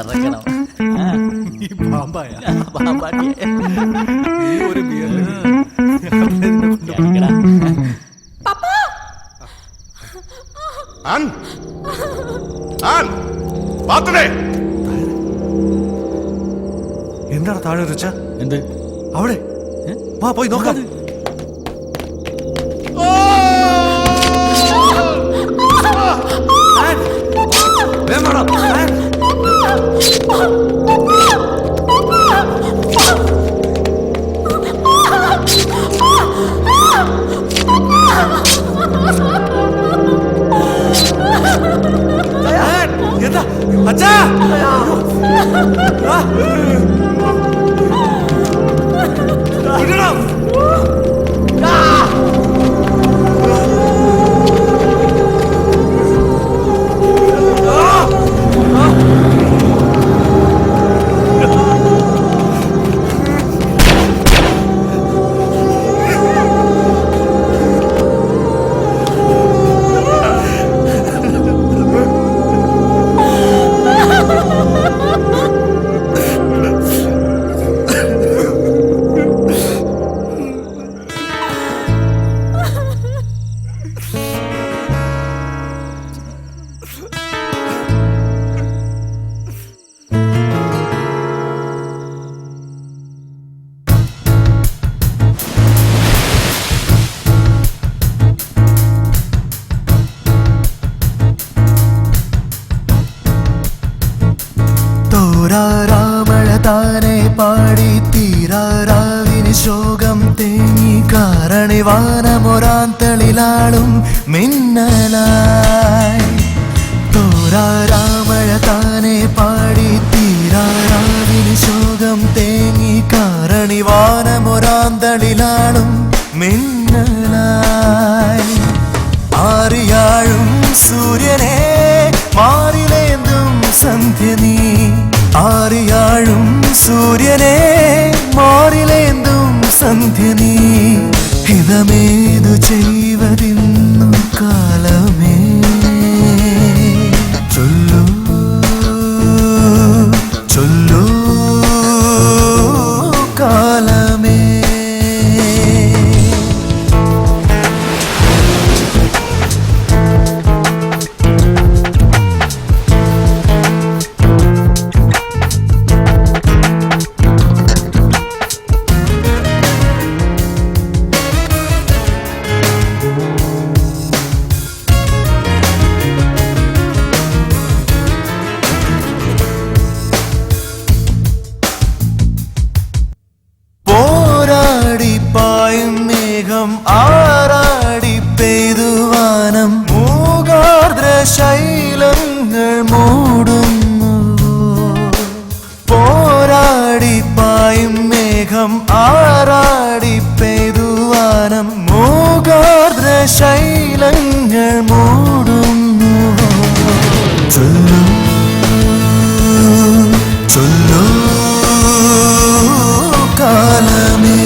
പറക്കണം. ഒരു എന്താണ് താഴെ റിച്ച? എന്ത്? അവിടെ വാ, പോയി നോക്കാം. എന്താ അച്ഛാ? തോരാരാമഴ താനെ പാടി തീരാരാവിന് ശോകം തേങ്ങി കാരണിവാനമൊരാന്തളിലാളും മിന്നലായി. തോരാരാമഴ താനെ പാടി തീരാരാവിന് ശോകം തേങ്ങി കാരണിവാനമൊരാന്തളിലാളും മിന്നലായി. ആറിയാഴും സൂര്യനെ മാറിലേന്തും സന്ധ്യ നീ. ആറിയാഴും സൂര്യനെ മാറിലേന്തും സന്ധ്യ നീ. ഹിതമേതു ചെയ്വതിന്നു കാലമേ ചൊല്ലൂ ചൊല്ലൂ കാലമേ. ആറാടി പെയ്തു വാനം മൂകാർദ്ര ശൈലങ്ങൾ മൂടുന്നു പോരാടി പായും മേഘം ആറാടി പെയ്തു വാനം മൂകാർദ്ര ശൈലങ്ങൾ മൂടുന്നു ചൊല്ലൂ ചൊല്ലൂ കാലമേ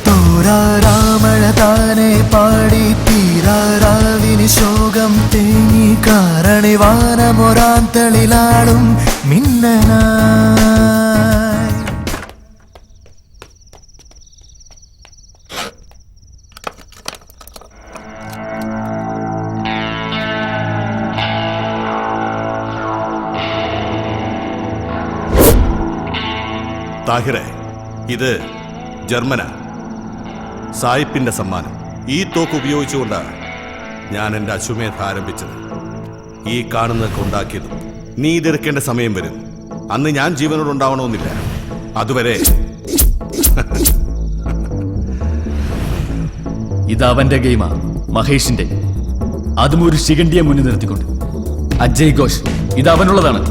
തോരാരാമഴ താനെ പാടി തീരാറാവിന് ശോകം തേങ്ങി കാരണിവാനമൊരാന്തളിലാളും മിന്നനായി താഹിറെ, ഇത് ജർമ്മന സായിപ്പിന്റെ സമ്മാനം. ഈ തോക്ക് ഉപയോഗിച്ചുകൊണ്ടാണ് ഞാൻ എൻ്റെ അശ്വമേധ ആരംഭിച്ചത്. ഈ കാണുന്നതൊക്കെ ഉണ്ടാക്കിയതും നീ ഇതെടുക്കേണ്ട സമയം വരും. അന്ന് ഞാൻ ജീവനോട് ഉണ്ടാവണമെന്നില്ല. അതുവരെ ഇത് അവന്റെ ഗെയിമാ, മഹേഷിന്റെ. അതും ഒരു ശിഖണ്ഡിയെ മുന്നിൽ നിർത്തിക്കൊണ്ട്. അജയ് ഘോഷ്, ഇത് അവനുള്ളതാണ്.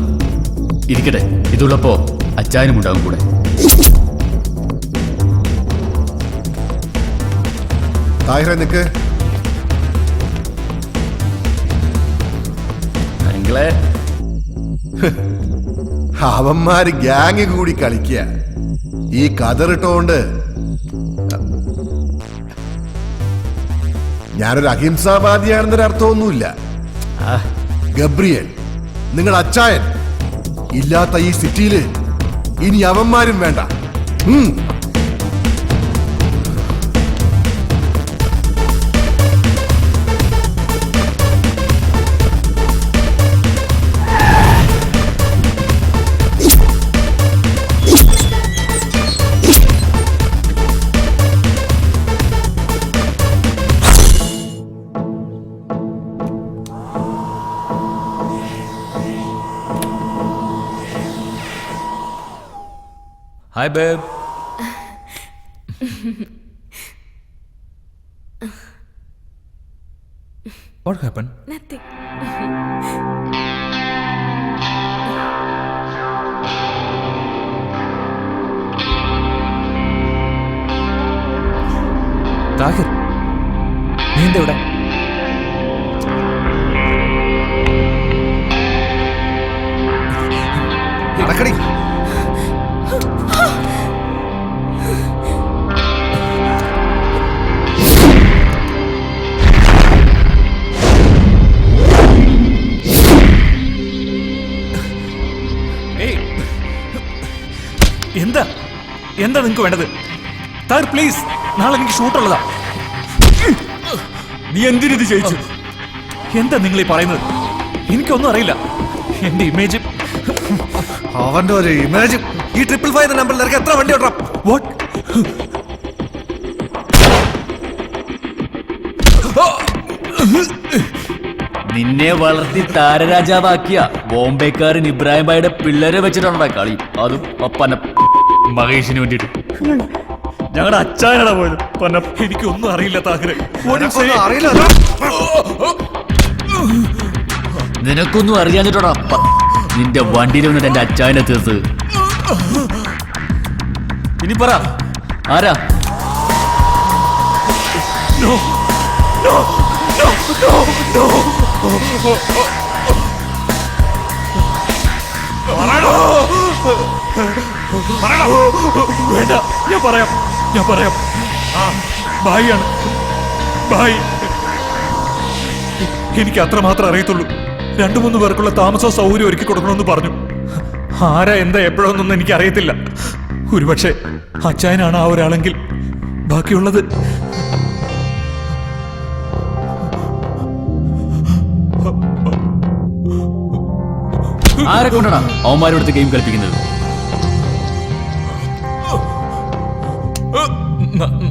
ഇരിക്കട്ടെ, ഇതുള്ളപ്പോ അച്ചായനും ഉണ്ടാവും കൂടെ. താഹിറെ നിക്ക്. അങ്കിളെ, അവന്മാര് ഗ്യാങ് കൂടി കളിക്കുക. ഈ കതറിട്ടോണ്ട് ഞാനൊരു അഹിംസാവാദിയാണെന്നൊരു അർത്ഥമൊന്നുമില്ല. ഗബ്രിയേൽ, നിങ്ങൾ അച്ചായൻ ഇല്ലാത്ത ഈ സിറ്റിയില് ഇനി അവന്മാരും വേണ്ട. Hi, babe. What happened? Nothing. Thahir, നീ എന്താ ഇവിടെ? നടക്കടി. എന്താ എന്താ നിങ്ങക്ക് വേണ്ടത്? താർ പ്ലീസ്, നാളെ എനിക്ക് ഷൂട്ടുള്ളതാ. നീ എന്തിനിത് ചെയ്യിച്ചു? എന്താ നിങ്ങൾ ഈ പറയുന്നത്? എനിക്കൊന്നും അറിയില്ല. എന്റെ ഇമേജ്, അവന്റെ ഒരു ഇമേജ്. ഈ 555 നമ്പറിൽ നിനക്ക് എത്ര വണ്ടി ഓടാം? വാട്ട്? നിന്നെ വളർത്തി താരരാജാവാക്കിയ ബോംബെക്കാരൻ ഇബ്രാഹിം ഭായിയുടെ പിള്ളേരെ വെച്ചിട്ടാണ് കളി. അതും പന്ന മഹേഷിന് വേണ്ടിട്ട്. ഞങ്ങളുടെ അച്ചായനടാ പോയത്. എനിക്കൊന്നും അറിയില്ല താഹിറെ. അറിയില്ല. നിനക്കൊന്നും അറിയാഞ്ഞിട്ടോടാ നിന്റെ വണ്ടിയിൽ വന്നിട്ട് എന്റെ അച്ചായനെ തീർത്ത്. ഇനി പറ, ആരാ? വേണ്ട, ഞാൻ പറയാം. ഭായിയാണ്, ഭായി. എനിക്ക് അത്ര മാത്രം അറിയത്തുള്ളൂ. 2-3 പേർക്കുള്ള താമസവും സൗകര്യം ഒരുക്കി കൊടുക്കണമെന്ന് പറഞ്ഞു. ആരാ എന്താ എപ്പോഴൊന്നും എനിക്ക് അറിയത്തില്ല. ഒരുപക്ഷെ അച്ചായനാണ് ആ ഒരാളെങ്കിൽ ബാക്കിയുള്ളത് ആരെ കൊണ്ടാണ് അവന്മാരോടുത്ത് ഗെയിം കളിപ്പിക്കുന്നത്?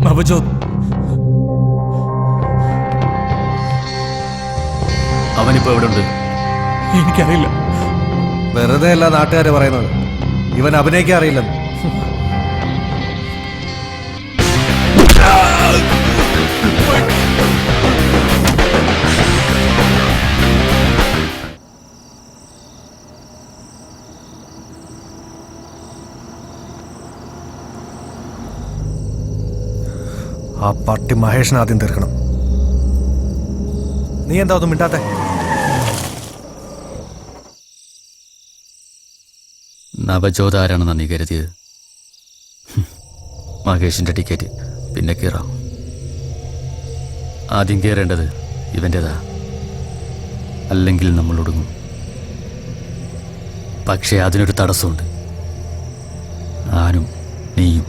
നവജോത്. അവനിപ്പോ എവിടെ ഉണ്ട്? എനിക്കറിയില്ല. വെറുതെ അല്ല നാട്ടുകാര് പറയുന്നത്. ഇവൻ അഭിനയിക്കാൻ അറിയില്ലെന്ന്. ആ പട്ടി മഹേഷിനെ ആദ്യം തീർക്കണം. നീ എന്താ ഒന്നും മിണ്ടാത്തെ? നവജോത ആരാണെന്നാ നീ കരുതിയത്? മഹേഷിന്റെ ടിക്കറ്റ് പിന്നെ കയറാം. ആദ്യം കയറേണ്ടത് ഇവൻ്റെതാ, അല്ലെങ്കിൽ നമ്മൾ ഒടുങ്ങും. പക്ഷേ അതിനൊരു തടസ്സമുണ്ട്. ആനും നീയും.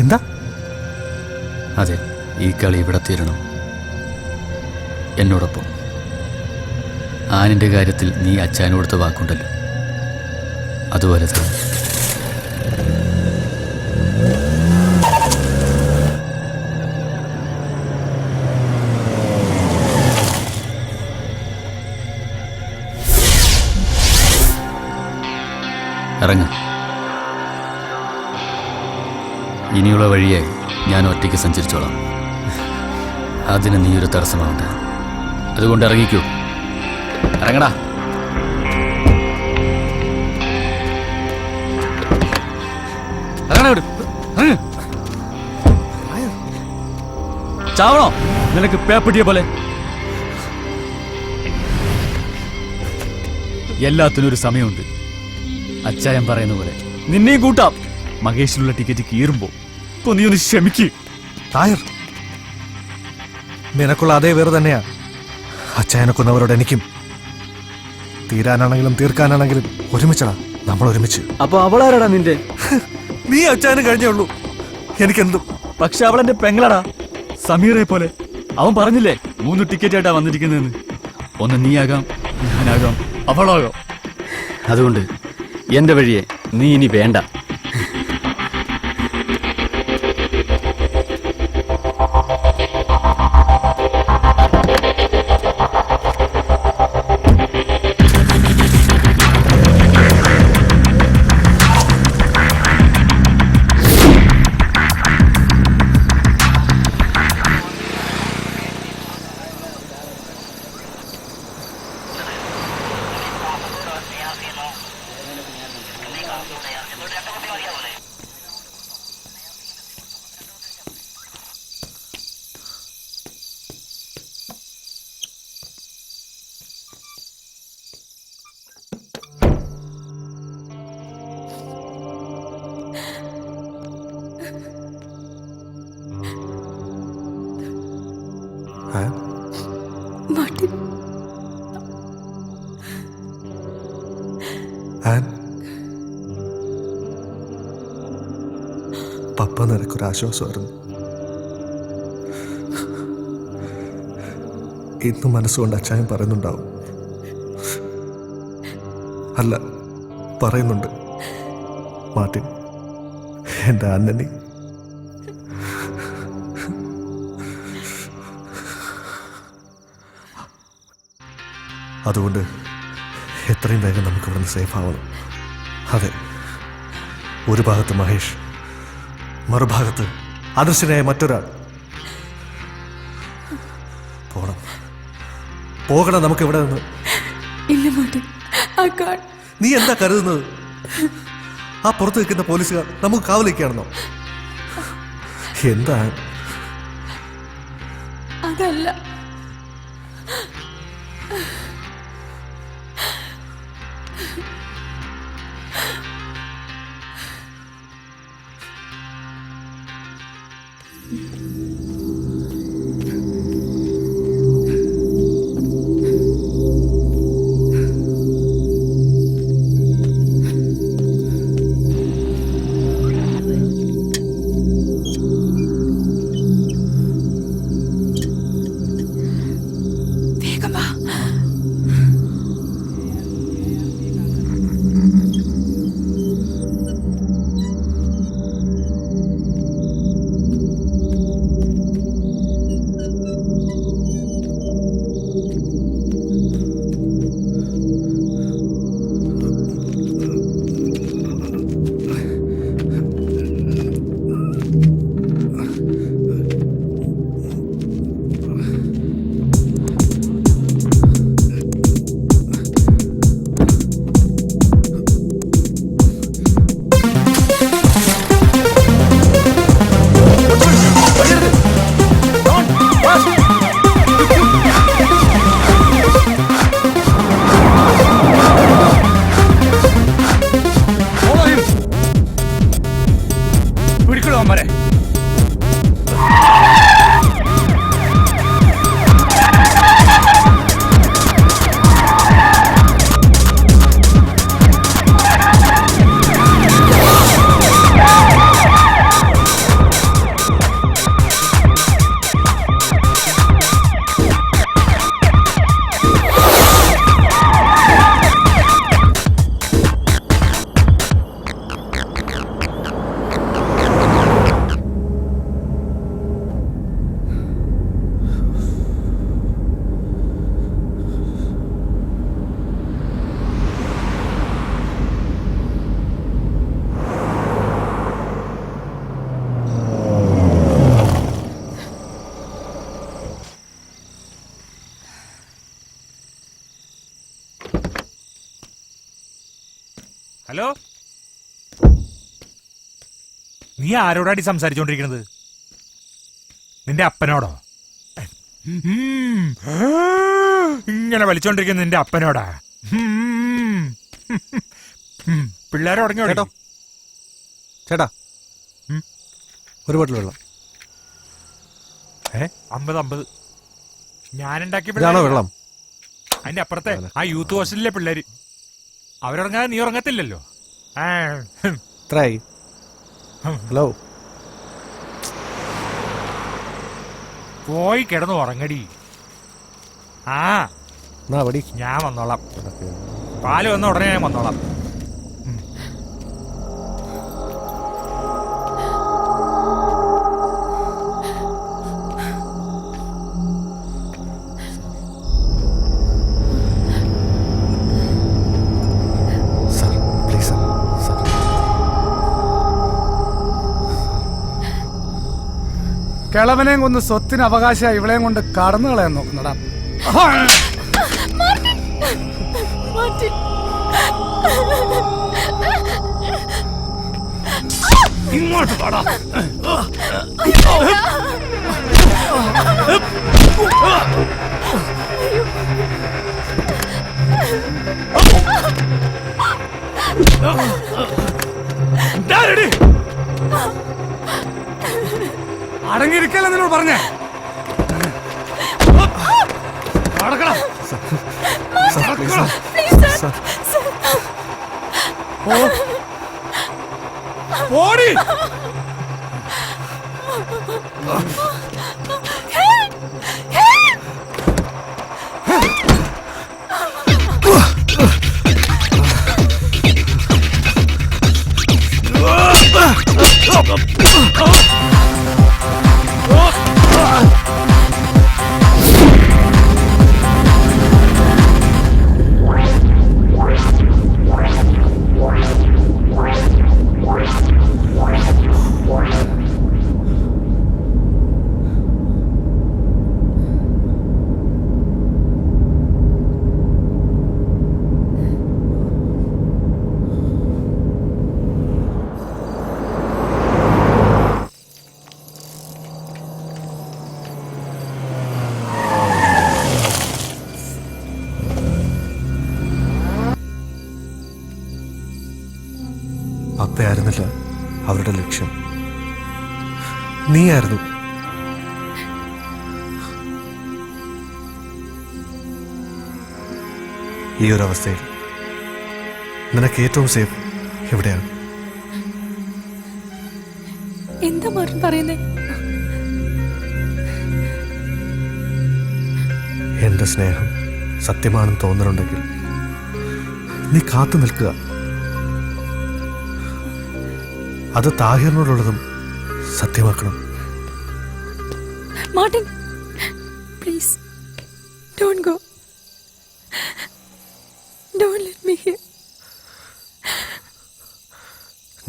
എന്താ? അതെ, ഈ കളി ഇവിടെ തീരണം എന്നോടൊപ്പം. ആനിൻ്റെ കാര്യത്തിൽ നീ അച്ചാനോടുത്ത വാക്കുണ്ടല്ലോ, അതുപോലെ തന്നെ. ഇറങ്ങ. ഇനിയുള്ള വഴിയായി ഞാൻ ഒറ്റയ്ക്ക് സഞ്ചരിച്ചോളാം. അതിന് നീ ഒരു തടസ്സമാവണ്ട. അതുകൊണ്ട് ഇറങ്ങിക്കൂ. ഇറങ്ങടാ. ചാവണോ നിനക്ക് പേപ്പട്ടിയെ പോലെ? എല്ലാത്തിനും ഒരു സമയമുണ്ട്. അച്ചായൻ പറയുന്ന പോലെ നിന്നെയും കൂട്ടാം. മഹേഷിനുള്ള ടിക്കറ്റ് കീറുമ്പോ നീ ഒന്ന് ക്ഷമിക്ക്. തായർ, നിനക്കുള്ള അതേ വേറെ തന്നെയാ അച്ചായനെ കൊന്നവരോട് എനിക്കും. തീരാനാണെങ്കിലും തീർക്കാനാണെങ്കിലും ഒരുമിച്ചടാ, നമ്മൾ ഒരുമിച്ച്. അപ്പൊ അവളാരാടാ നിന്റെ? നീ അച്ചായന് കഴിഞ്ഞേ ഉള്ളൂ, എനിക്കെന്തും. പക്ഷെ അവൾ എന്റെ പെങ്ങളാടാ, സമീറെ പോലെ. അവൻ പറഞ്ഞില്ലേ 3 ടിക്കറ്റ് ആയിട്ടാ വന്നിരിക്കുന്നതെന്ന്. ഒന്ന് നീയാകാം, ഞാനാകാം, അവളാകാം. അതുകൊണ്ട് എന്റെ വഴിയെ നീ ഇനി വേണ്ട. പപ്പ നിനക്കൊരാശ്വാസമായിരുന്നു. ഇന്നും മനസ്സുകൊണ്ട് അച്ചായൻ പറയുന്നുണ്ടാവും. അല്ല, പറയുന്നുണ്ട്. മാർട്ടിൻ, എൻ്റെ അന്നനി. അതുകൊണ്ട് എത്രയും വേഗം നമുക്ക് ഇവിടുന്ന് സേഫ് ആവണം. അതെ, ഒരു ഭാഗത്ത് മഹേഷ്, മറുഭാഗത്ത് അദൃശ്യനായ മറ്റൊരാൾ. പോകണം നമുക്ക് ഇവിടെ നിന്ന്. നീ എന്താ കരുതുന്നത്? ആ പുറത്ത് നിൽക്കുന്ന പോലീസുകാർ നമുക്ക് കാവലിക്കാണെന്നോ? എന്താ? അതല്ല, പിടിക്കണോ അമ്മരെ? ഹലോ, നീ ആരോടാടി സംസാരിച്ചോണ്ടിരിക്കുന്നത്? നിന്റെ അപ്പനോടോ? ഇങ്ങനെ വലിച്ചോണ്ടിരിക്കുന്ന നിന്റെ അപ്പനോടാ? പിള്ളേരെ ഉടങ്ങിയോ? ചേട്ടോ, ചേട്ടാ, ഒരു ബോട്ടിൽ വെള്ളം. 50 ഞാനുണ്ടാക്കിയ ഇതാണോ വെള്ളം? അതിന്റെ അപ്പുറത്തെ ആ യൂത്ത് ഹോസ്റ്റലിലെ പിള്ളേര്. അവരുറങ്ങാതെ നീ ഉറങ്ങത്തില്ലല്ലോ. എത്രയായി? ഹലോ, പോയി കിടന്നു ഉറങ്ങടി. ആ എന്നാ പടി. ഞാൻ വന്നോളാം. പാല് വന്ന ഉടനെ ഞാൻ വന്നോളാം. കിളവനെയും കൊന്ന് സ്വത്തിന് അവകാശമായി ഇവളെയും കൊണ്ട് കടന്നു കളയാൻ നോക്കുന്നടാ. ഇങ്ങോട്ട് പാടാ. അടങ്ങിയിരിക്കല്ല നിന്നോട് പറഞ്ഞേ. ഓടി. അപ്പയായിരുന്നില്ല അവരുടെ ലക്ഷ്യം, നീയായിരുന്നു. ഈ ഒരു അവസ്ഥയിൽ നിനക്ക് ഏറ്റവും സേഫ് എവിടെയാണ്? എന്താ മാർട്ടിൻ പറയുന്നേ? എന്റെ സ്നേഹം സത്യമാണെന്ന് തോന്നുന്നുണ്ടെങ്കിൽ നീ കാത്തു നിൽക്കുക. അത് താഹിറിനോടുള്ളതും സത്യമാക്കണം. Martin, please don't go. Don't let me here.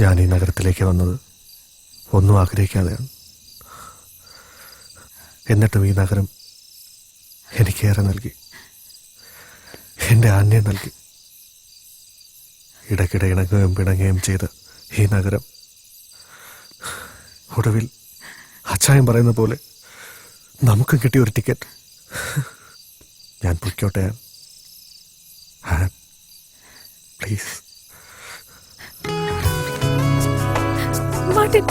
ഞാൻ ഈ നഗരത്തിലേക്ക് വന്നത് ഒന്നും ആഗ്രഹിക്കാതെയാണ്. എന്നിട്ടും ഈ നഗരം എനിക്കേറെ നൽകി, എൻ്റെ ആന്യം നൽകി. ഇടയ്ക്കിടെ ഇണങ്ങുകയും പിണങ്ങുകയും ചെയ്ത് ഈ നഗരം ഒടുവിൽ അച്ചായം പറയുന്ന പോലെ നമുക്കും കിട്ടിയ ഒരു ടിക്കറ്റ്. ഞാൻ പൊയ്ക്കോട്ടെ പ്ലീസ്. മാർട്ടിൻ,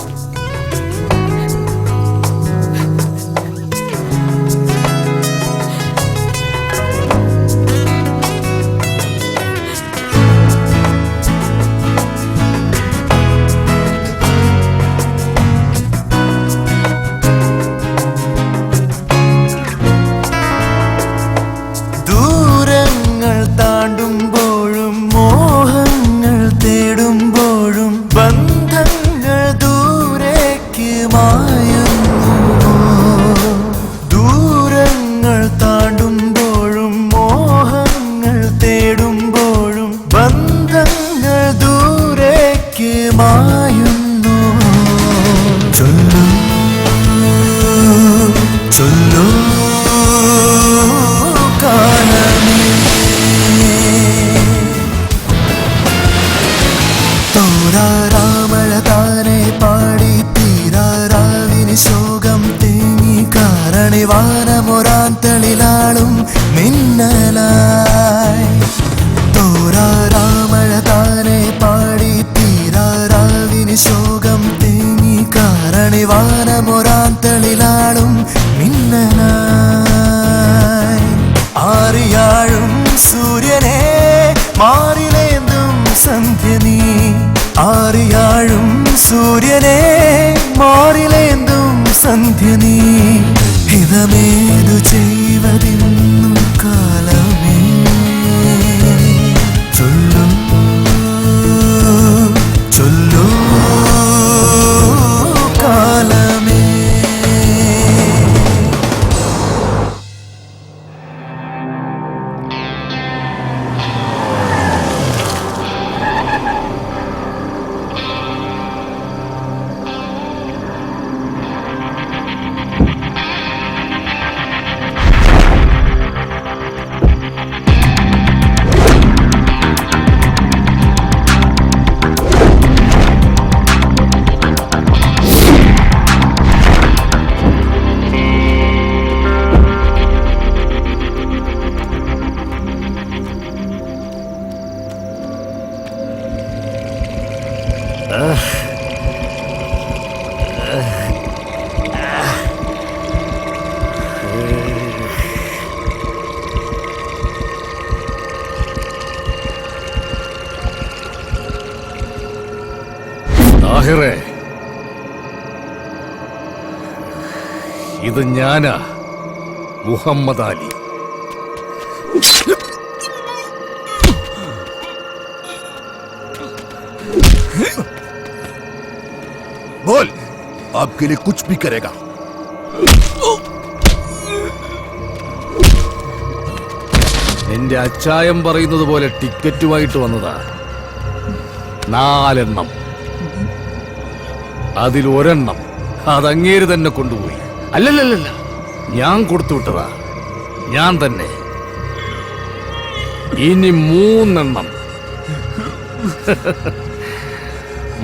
മായുന്നു ദൂരങ്ങൾ താണ്ടുമ്പോഴും മോഹങ്ങൾ തേടുമ്പോഴും ബന്ധങ്ങൾ ദൂരേക്ക് മായുന്നു ചൊല്ലൂ ചൊല്ലൂ കാലമേ തോരാമഴ താനെ പാടി തീരാറാവിന് ശോകം തേങ്ങി കാരണിവാനമൊരാന്തളിലാളും മിന്നലായി തോരാമഴ താനെ പാടി തീരാറാവിന് ശോകം തേങ്ങി കാരണിവാനമൊരാന്തളിലാളും മിന്നലായി ആറിയാഴും സൂര്യനെ മാറിലേന്തും സന്ധ്യ നീ ആറിയാഴും സൂര്യനെ മാറിലേന്തും സന്ധ്യ നീ ഹിതമേതു ചെയ്വതിന്നു കാലമേ ചൊല്ലൂ ചൊല്ലൂ കാലമേ താഹിറേ, ഇത് ഞാനാ, മുഹമ്മദ് അലി. बोल आपके लिए कुछ भी करेगा. നിന്റെ അച്ചായം പറയുന്നത് പോലെ ടിക്കറ്റുമായിട്ട് വന്നതാ. 4 എണ്ണം. അതിൽ 1 എണ്ണം അതങ്ങേര് തന്നെ കൊണ്ടുപോയി. അല്ലല്ലല്ല, ഞാൻ കൊടുത്തു വിട്ടതാ, ഞാൻ തന്നെ. ഇനി 3 എണ്ണം.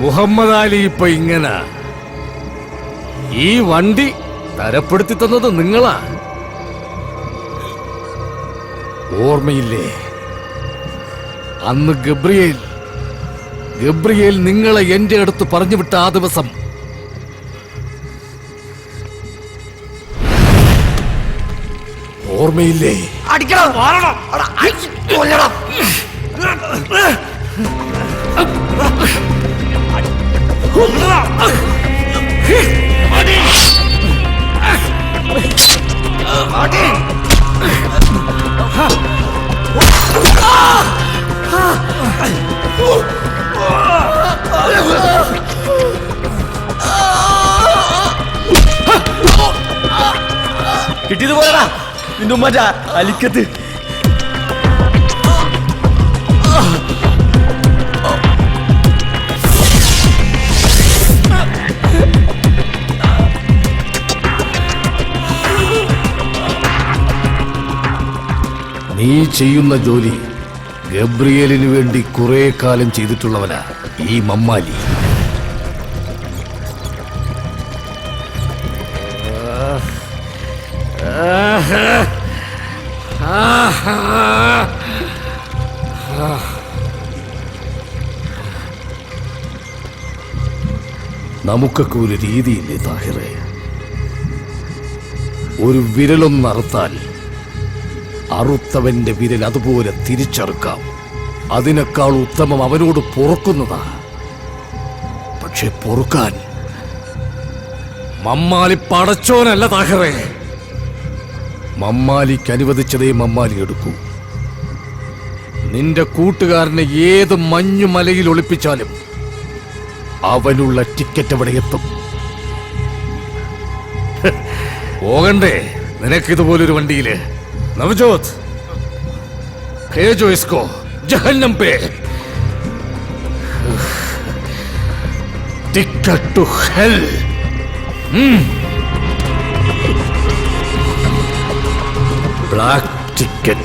മുഹമ്മദ് അലി ഇപ്പൊ ഇങ്ങനെ. ഈ വണ്ടി തരപ്പെടുത്തി തന്നത് നിങ്ങളാ. ഓർമ്മയില്ലേ അന്ന് ഗബ്രിയേൽ നിങ്ങളെ എന്റെ അടുത്ത് പറഞ്ഞു വിട്ട ആ ദിവസം? ഓർമ്മയില്ലേ? കിട്ടിയത് പോലെടാ നിന്റെ ഉമ്മ അലിക്കത്ത്. നീ ചെയ്യുന്ന ജോലി ഗബ്രിയേലിന് വേണ്ടി കുറെ കാലം ചെയ്തിട്ടുള്ളവനാ ഈ മമ്മാലി. നമുക്കൊക്കെ ഒരു രീതിയില്ലേ താഹിറേ? ഒരു വിരലൊന്നറുത്താൽ അറുത്തവന്റെ വിരൽ അതുപോലെ തിരിച്ചറുക്കാം. അതിനേക്കാൾ ഉത്തമം അവനോട് പൊറുക്കുന്നതാ. പക്ഷെ പൊറുക്കാൻ മമ്മാലി പടച്ചോനല്ല താഹിറേ. മമ്മാലിക്ക് അനുവദിച്ചതേ മമ്മാലി എടുക്കൂ. നിന്റെ കൂട്ടുകാരനെ ഏത് മഞ്ഞുമലയിൽ ഒളിപ്പിച്ചാലും അവനുള്ള ടിക്കറ്റ് അവിടെ എത്തും. പോകണ്ടേ നിനക്കിതുപോലൊരു വണ്ടിയില്? നവജോത് भेजो इसको जहन्नम पे। Ticket to hell. Black ticket.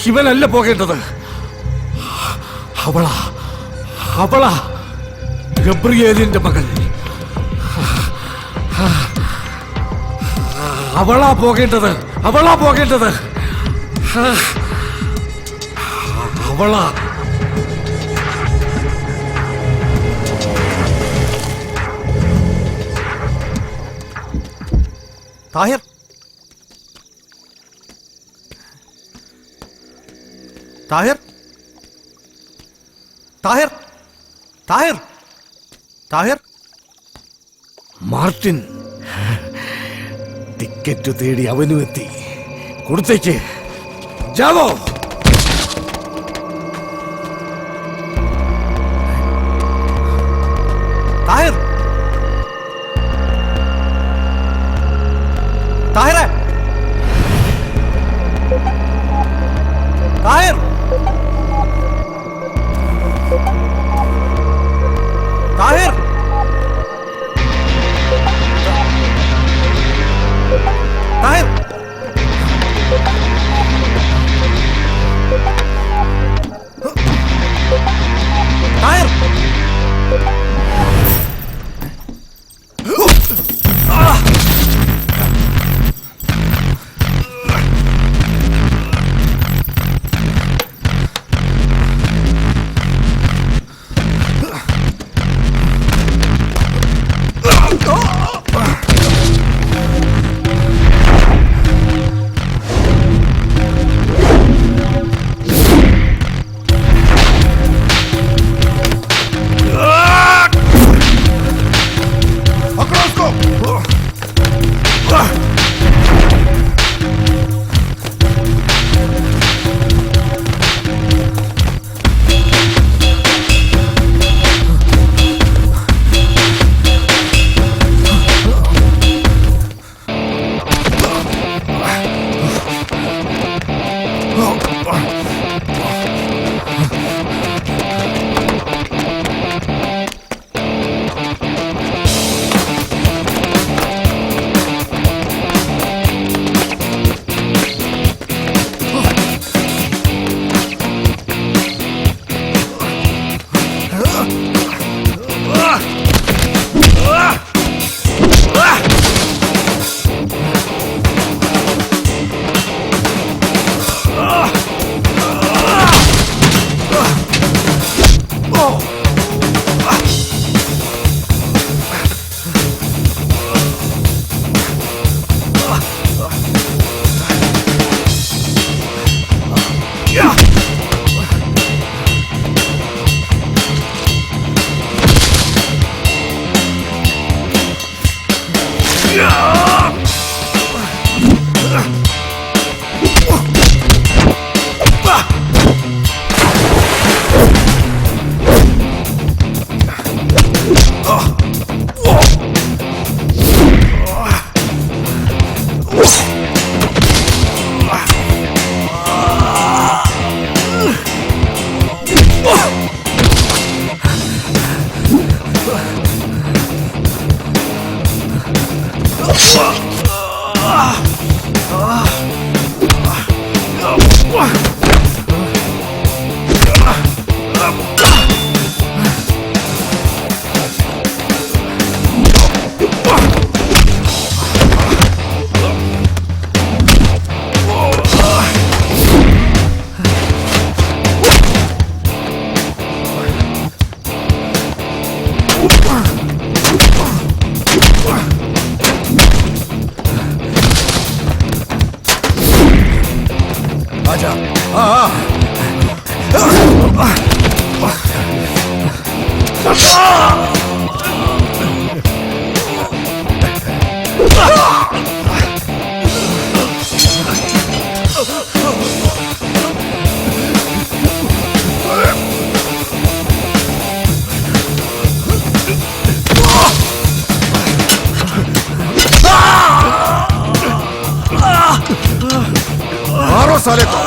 ഇവനല്ല പോകേണ്ടത്. അവളാ ഗബ്രിയേലിന്റെ മകൾ. അവളാ പോകേണ്ടത്. അവളാ. താഹിർ, താഹിർ, താഹിർ, താഹിർ, താഹിർ. മാർട്ടിൻ ടിക്കറ്റ് തേടി അവനും എത്തി. കൊടുത്തേക്ക്. ജാവോ. താഹിർ, താഹിറെ, താഹിർ, താഹിർ, താഹിർ. താഹിർ. ആജാ ആ मारो साले को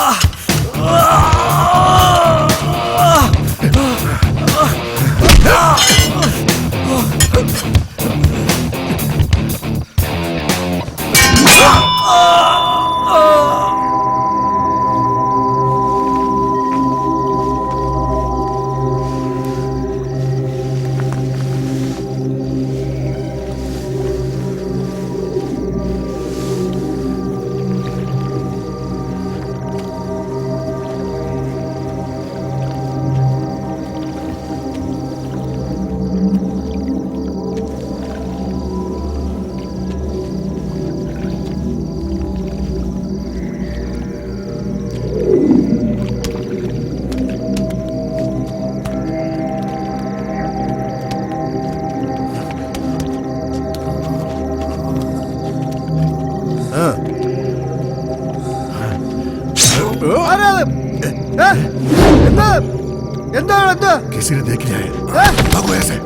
किसी ने देख लिया है भागो ऐसे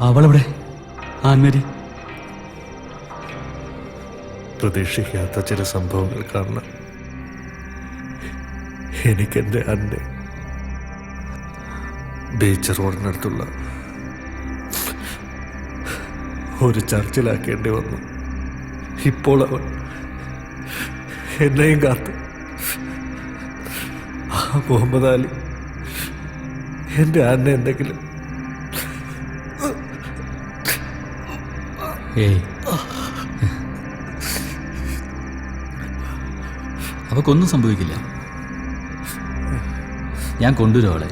അവളെവിടെ ആൻമേരി? പ്രതീക്ഷിക്കാത്ത ചില സംഭവങ്ങൾ കാരണം എനിക്കെൻ്റെ അന്നെ ബീച്ച് റോഡിനടുത്തുള്ള ഒരു ചർച്ചിലാക്കേണ്ടി വന്നു. ഇപ്പോൾ അവൻ എന്നെയും കാത്ത് മുഹമ്മദ് അലി എൻ്റെ അന്നെ എന്തെങ്കിലും അവക്കൊന്നും സംഭവിക്കില്ല. ഞാൻ കൊണ്ടുവരും അവളെ.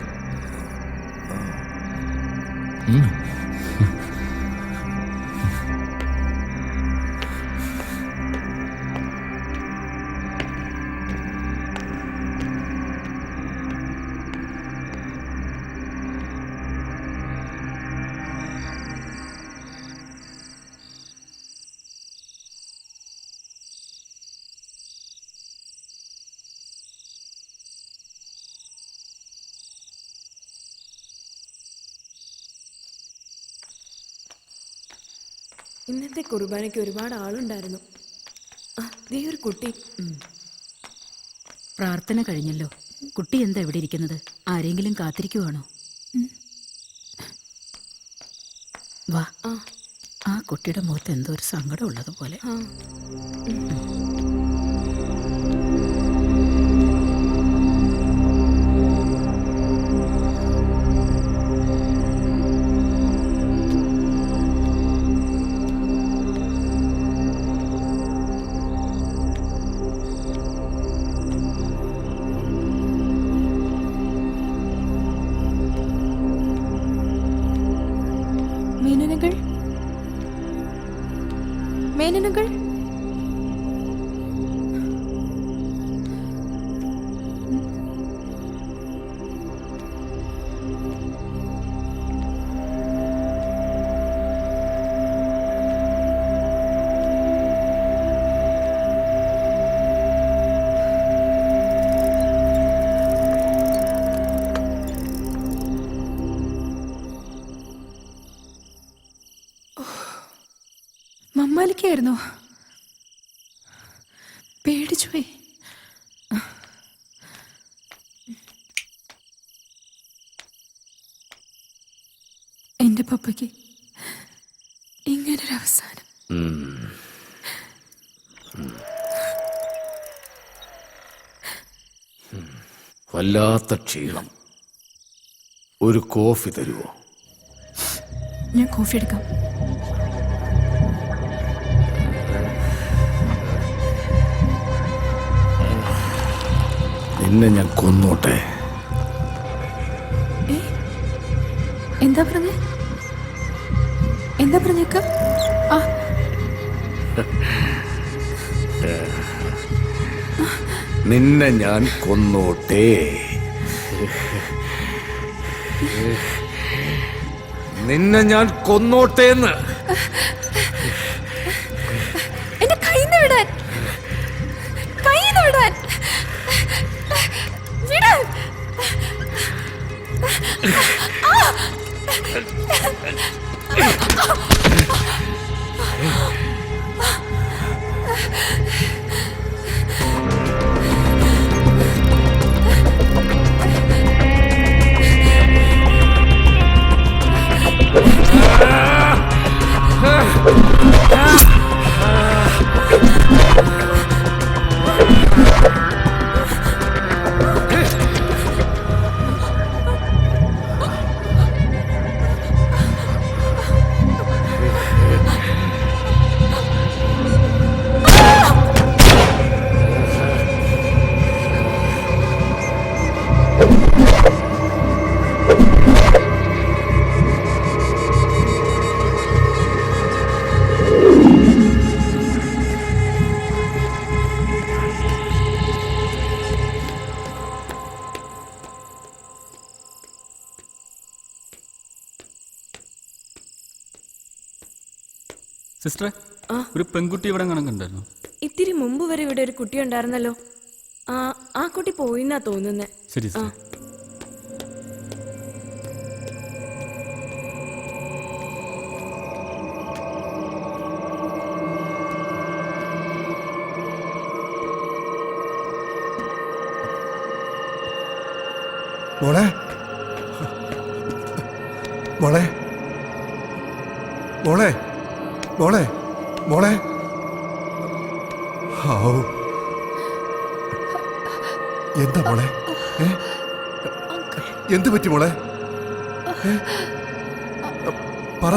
ഇന്നത്തെ കുർബാനയ്ക്ക് ഒരുപാട് ആളുണ്ടായിരുന്നു. ദേ ഒരു കുട്ടി. പ്രാർത്ഥന കഴിഞ്ഞല്ലോ. കുട്ടി എന്താ ഇവിടെ ഇരിക്കുന്നത്? ആരെങ്കിലും കാത്തിരിക്കുവാണോ? വാ. ആ കുട്ടിയുടെ മുഖത്ത് എന്തോ ഒരു സങ്കടം ഉള്ളതുപോലെ. മേനനകൾ, മേനനകൾ, മമ്മാലിക്കായിരുന്നോ? പേടിച്ചുപോയി. എന്റെ പപ്പയ്ക്ക് ഇങ്ങനൊരവസാനം. വല്ലാത്ത ക്ഷീണം. ഒരു കോഫി തരുമോ? ഞാൻ കോഫി എടുക്കാം. നിന്നെ ഞാൻ കൊന്നോട്ടെ. എന്താ പറഞ്ഞേ? എന്താ പറഞ്ഞേക്ക? നിന്നെ ഞാൻ കൊന്നോട്ടെ. നിന്നെ ഞാൻ കൊന്നോട്ടേന്ന്. എന്റെ കൈന്ന് വിടാൻ, കൈന്ന് വിടാൻ, വിടാൻ. സിസ്റ്ററെ, ഒരു പെൺകുട്ടി ഇവിടെ കണക്കുണ്ടായിരുന്നു. ഇത്തിരി മുമ്പ് വരെ ഇവിടെ ഒരു കുട്ടി ഉണ്ടായിരുന്നല്ലോ. ആ കുട്ടി പോയിന്നാ തോന്നുന്നേ. ശരി സിസ്റ്റർ. മോളെ, മോളെ, മോളെ, മോളെ, മോളെ. ഹാവൂ, എന്താ മോളെ? എന്ത് പറ്റി മോളെ? പറ.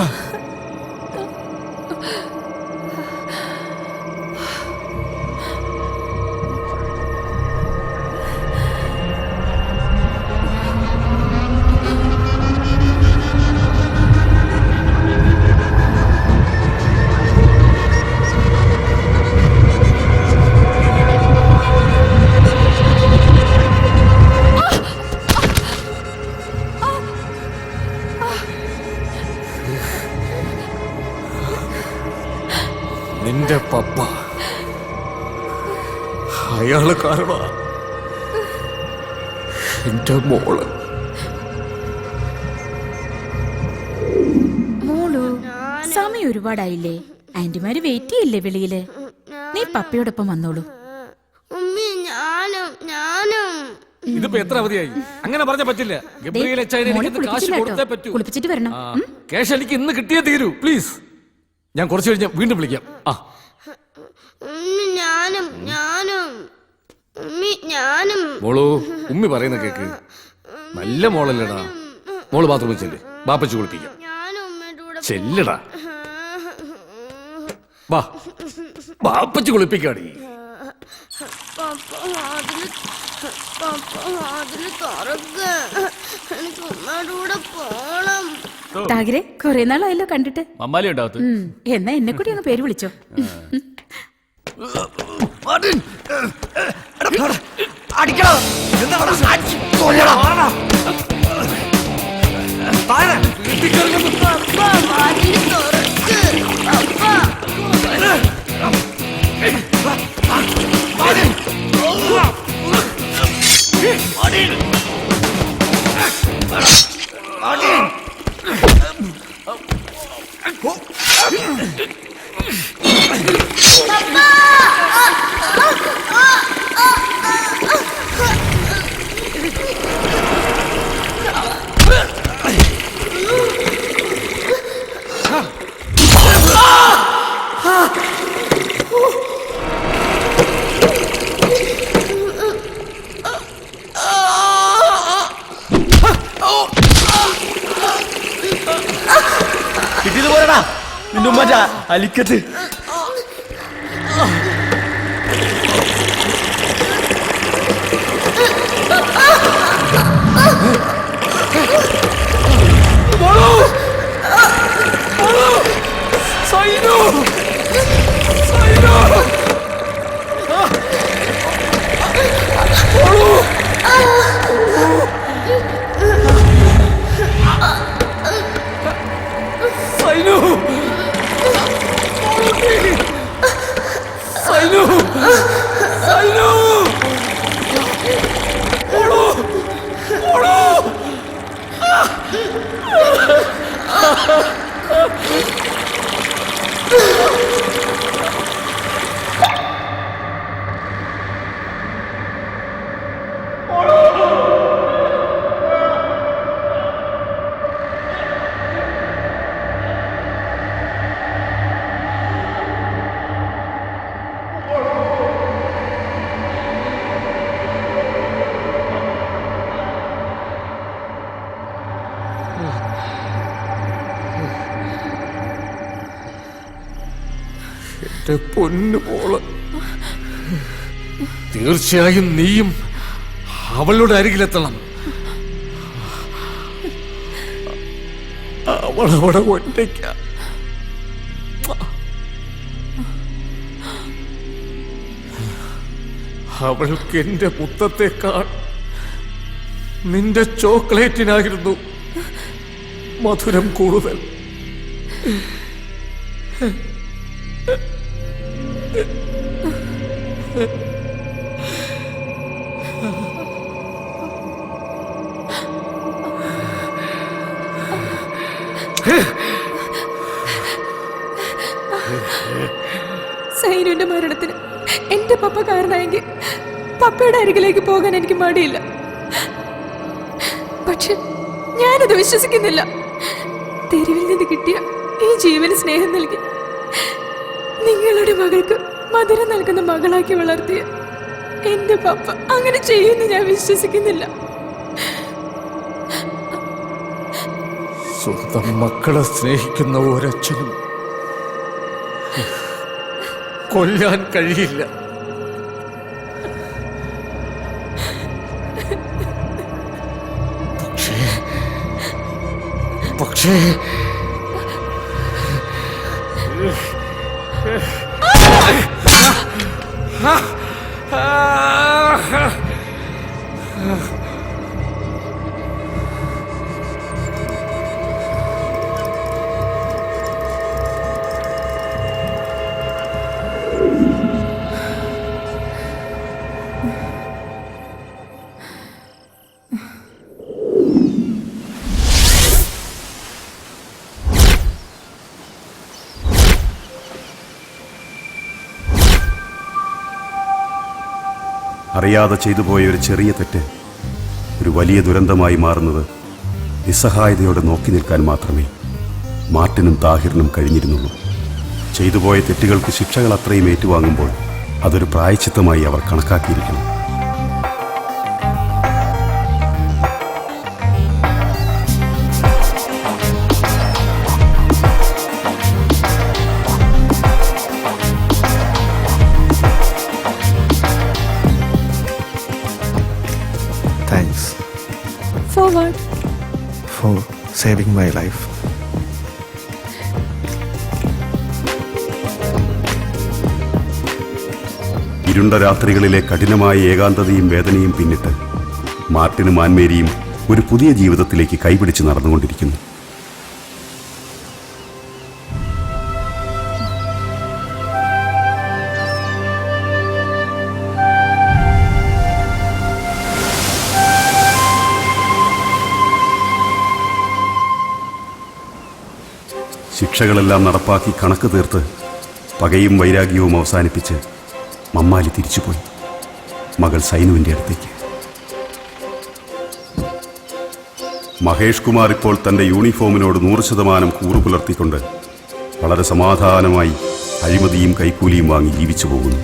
നിന്റെ പപ്പ, അയാള് കാരണം എന്റെ മോള്. മോളു, സമയം ഒരുപാടായില്ലേ? ആന്റിമാര് വെയിറ്റ് ചെയ്യില്ലേ വെളിയില്? നീ പപ്പയോടൊപ്പം വന്നോളൂ. ഉമ്മി, ഞാനും ഇതിപ്പോ എത്ര അവധിയായി? അങ്ങനെ പറഞ്ഞ പറ്റില്ല. ഗബ്രിയേൽ അച്ചായനെ മോളെ എനിക്ക് കാശ് കുളിപ്പിച്ചില്ല കൊടുത്തേ കേട്ടോ. പറ്റൂ. കുളിപ്പിച്ചിട്ട് വരണം. ക്യാഷ് എനിക്ക് ഇന്ന് കിട്ടിയേ തീരൂ. പ്ലീസ്, ഞാൻ കുറച്ച് കഴിഞ്ഞ് വീണ്ടും വിളിക്കാം. മോളു, ഉമ്മി പറയുന്ന കേക്ക്. നല്ല മോളല്ലടാ. മോള് ബാത്റൂമിൽ ചെല്ല്, ബാപ്പച്ച് കുളിപ്പിക്കാം. ചെല്ലടാ, വാ, ബാപ്പച്ച് കുളിപ്പിക്കാടി. താഗിരെ, കൊറേ നാളായല്ലോ കണ്ടിട്ട്. മമ്മാലി ഉണ്ടാവത്ത്. എന്നാ എന്നെ കൂടി അങ്ങ് പേര് വിളിച്ചോ. കിട്ടിയത് പോരടാ നിന്റെ ഉമ്മ അലിക്കത്ത്. എന്റെ പൊന്നു മോള്, തീർച്ചയായും നീയും അവളുടെ അരികിലെത്തണം. അവളവിടെ ഒറ്റയ്ക്ക. അവൾക്ക് എന്റെ മുത്തത്തേക്കാൾ നിന്റെ ചോക്ലേറ്റിനായിരുന്നു മധുരം കൂടുതൽ. സൈനുവിന്റെ മരണത്തിന് എന്റെ പപ്പ കാരണമായെങ്കിൽ പപ്പയുടെ അരികിലേക്ക് പോകാൻ എനിക്ക് മടിയില്ല. പക്ഷെ ഞാനത് വിശ്വസിക്കുന്നില്ല. തെരുവിൽ നിന്ന് കിട്ടിയ ഈ ജീവന് സ്നേഹം നൽകി നിങ്ങളുടെ മകൾക്ക് മധുരം നൽകുന്ന മകളാക്കി വളർത്തിയ എന്റെ പപ്പ അങ്ങനെ ചെയ്യുമെന്ന് ഞാൻ വിശ്വസിക്കുന്നില്ല. സ്വന്തം മക്കളെ സ്നേഹിക്കുന്ന ഒരച്ഛനും കൊല്ലാൻ കഴിയില്ല. പക്ഷേ അറിയാതെ ചെയ്തു പോയ ഒരു ചെറിയ തെറ്റ് ഒരു വലിയ ദുരന്തമായി മാറുന്നത് നിസ്സഹായതയോടെ നോക്കി നിൽക്കാൻ മാത്രമേ മാർട്ടിനും താഹിറിനും കഴിഞ്ഞിരുന്നുള്ളൂ. ചെയ്തുപോയ തെറ്റുകൾക്ക് ശിക്ഷകൾ അത്രയും ഏറ്റുവാങ്ങുമ്പോൾ അതൊരു പ്രായശ്ചിത്തമായി അവർ കണക്കാക്കിയിരിക്കണം. Thanks forward for saving my life. ഇരുണ്ട രാത്രികളിലെ കഠിനമായ ഏകാന്തതയും വേദനയും പിന്നിട്ട് മാർട്ടിനും ആൻമേരിയും ഒരു പുതിയ ജീവിതത്തിലേക്ക് കൈപിടിച്ച് നടന്നുകൊണ്ടിരിക്കുന്നു. ശിക്ഷകളെല്ലാം നടപ്പാക്കി കണക്ക് തീർത്ത് പകയും വൈരാഗ്യവും അവസാനിപ്പിച്ച് മമ്മാലി തിരിച്ചുപോയി മകൾ സൈനുവിൻ്റെ അടുത്തേക്ക്. മഹേഷ് കുമാർ ഇപ്പോൾ തൻ്റെ യൂണിഫോമിനോട് 100% കൂറു പുലർത്തിക്കൊണ്ട് വളരെ സമാധാനമായി അഴിമതിയും കൈക്കൂലിയും വാങ്ങി ജീവിച്ചു പോകുന്നു.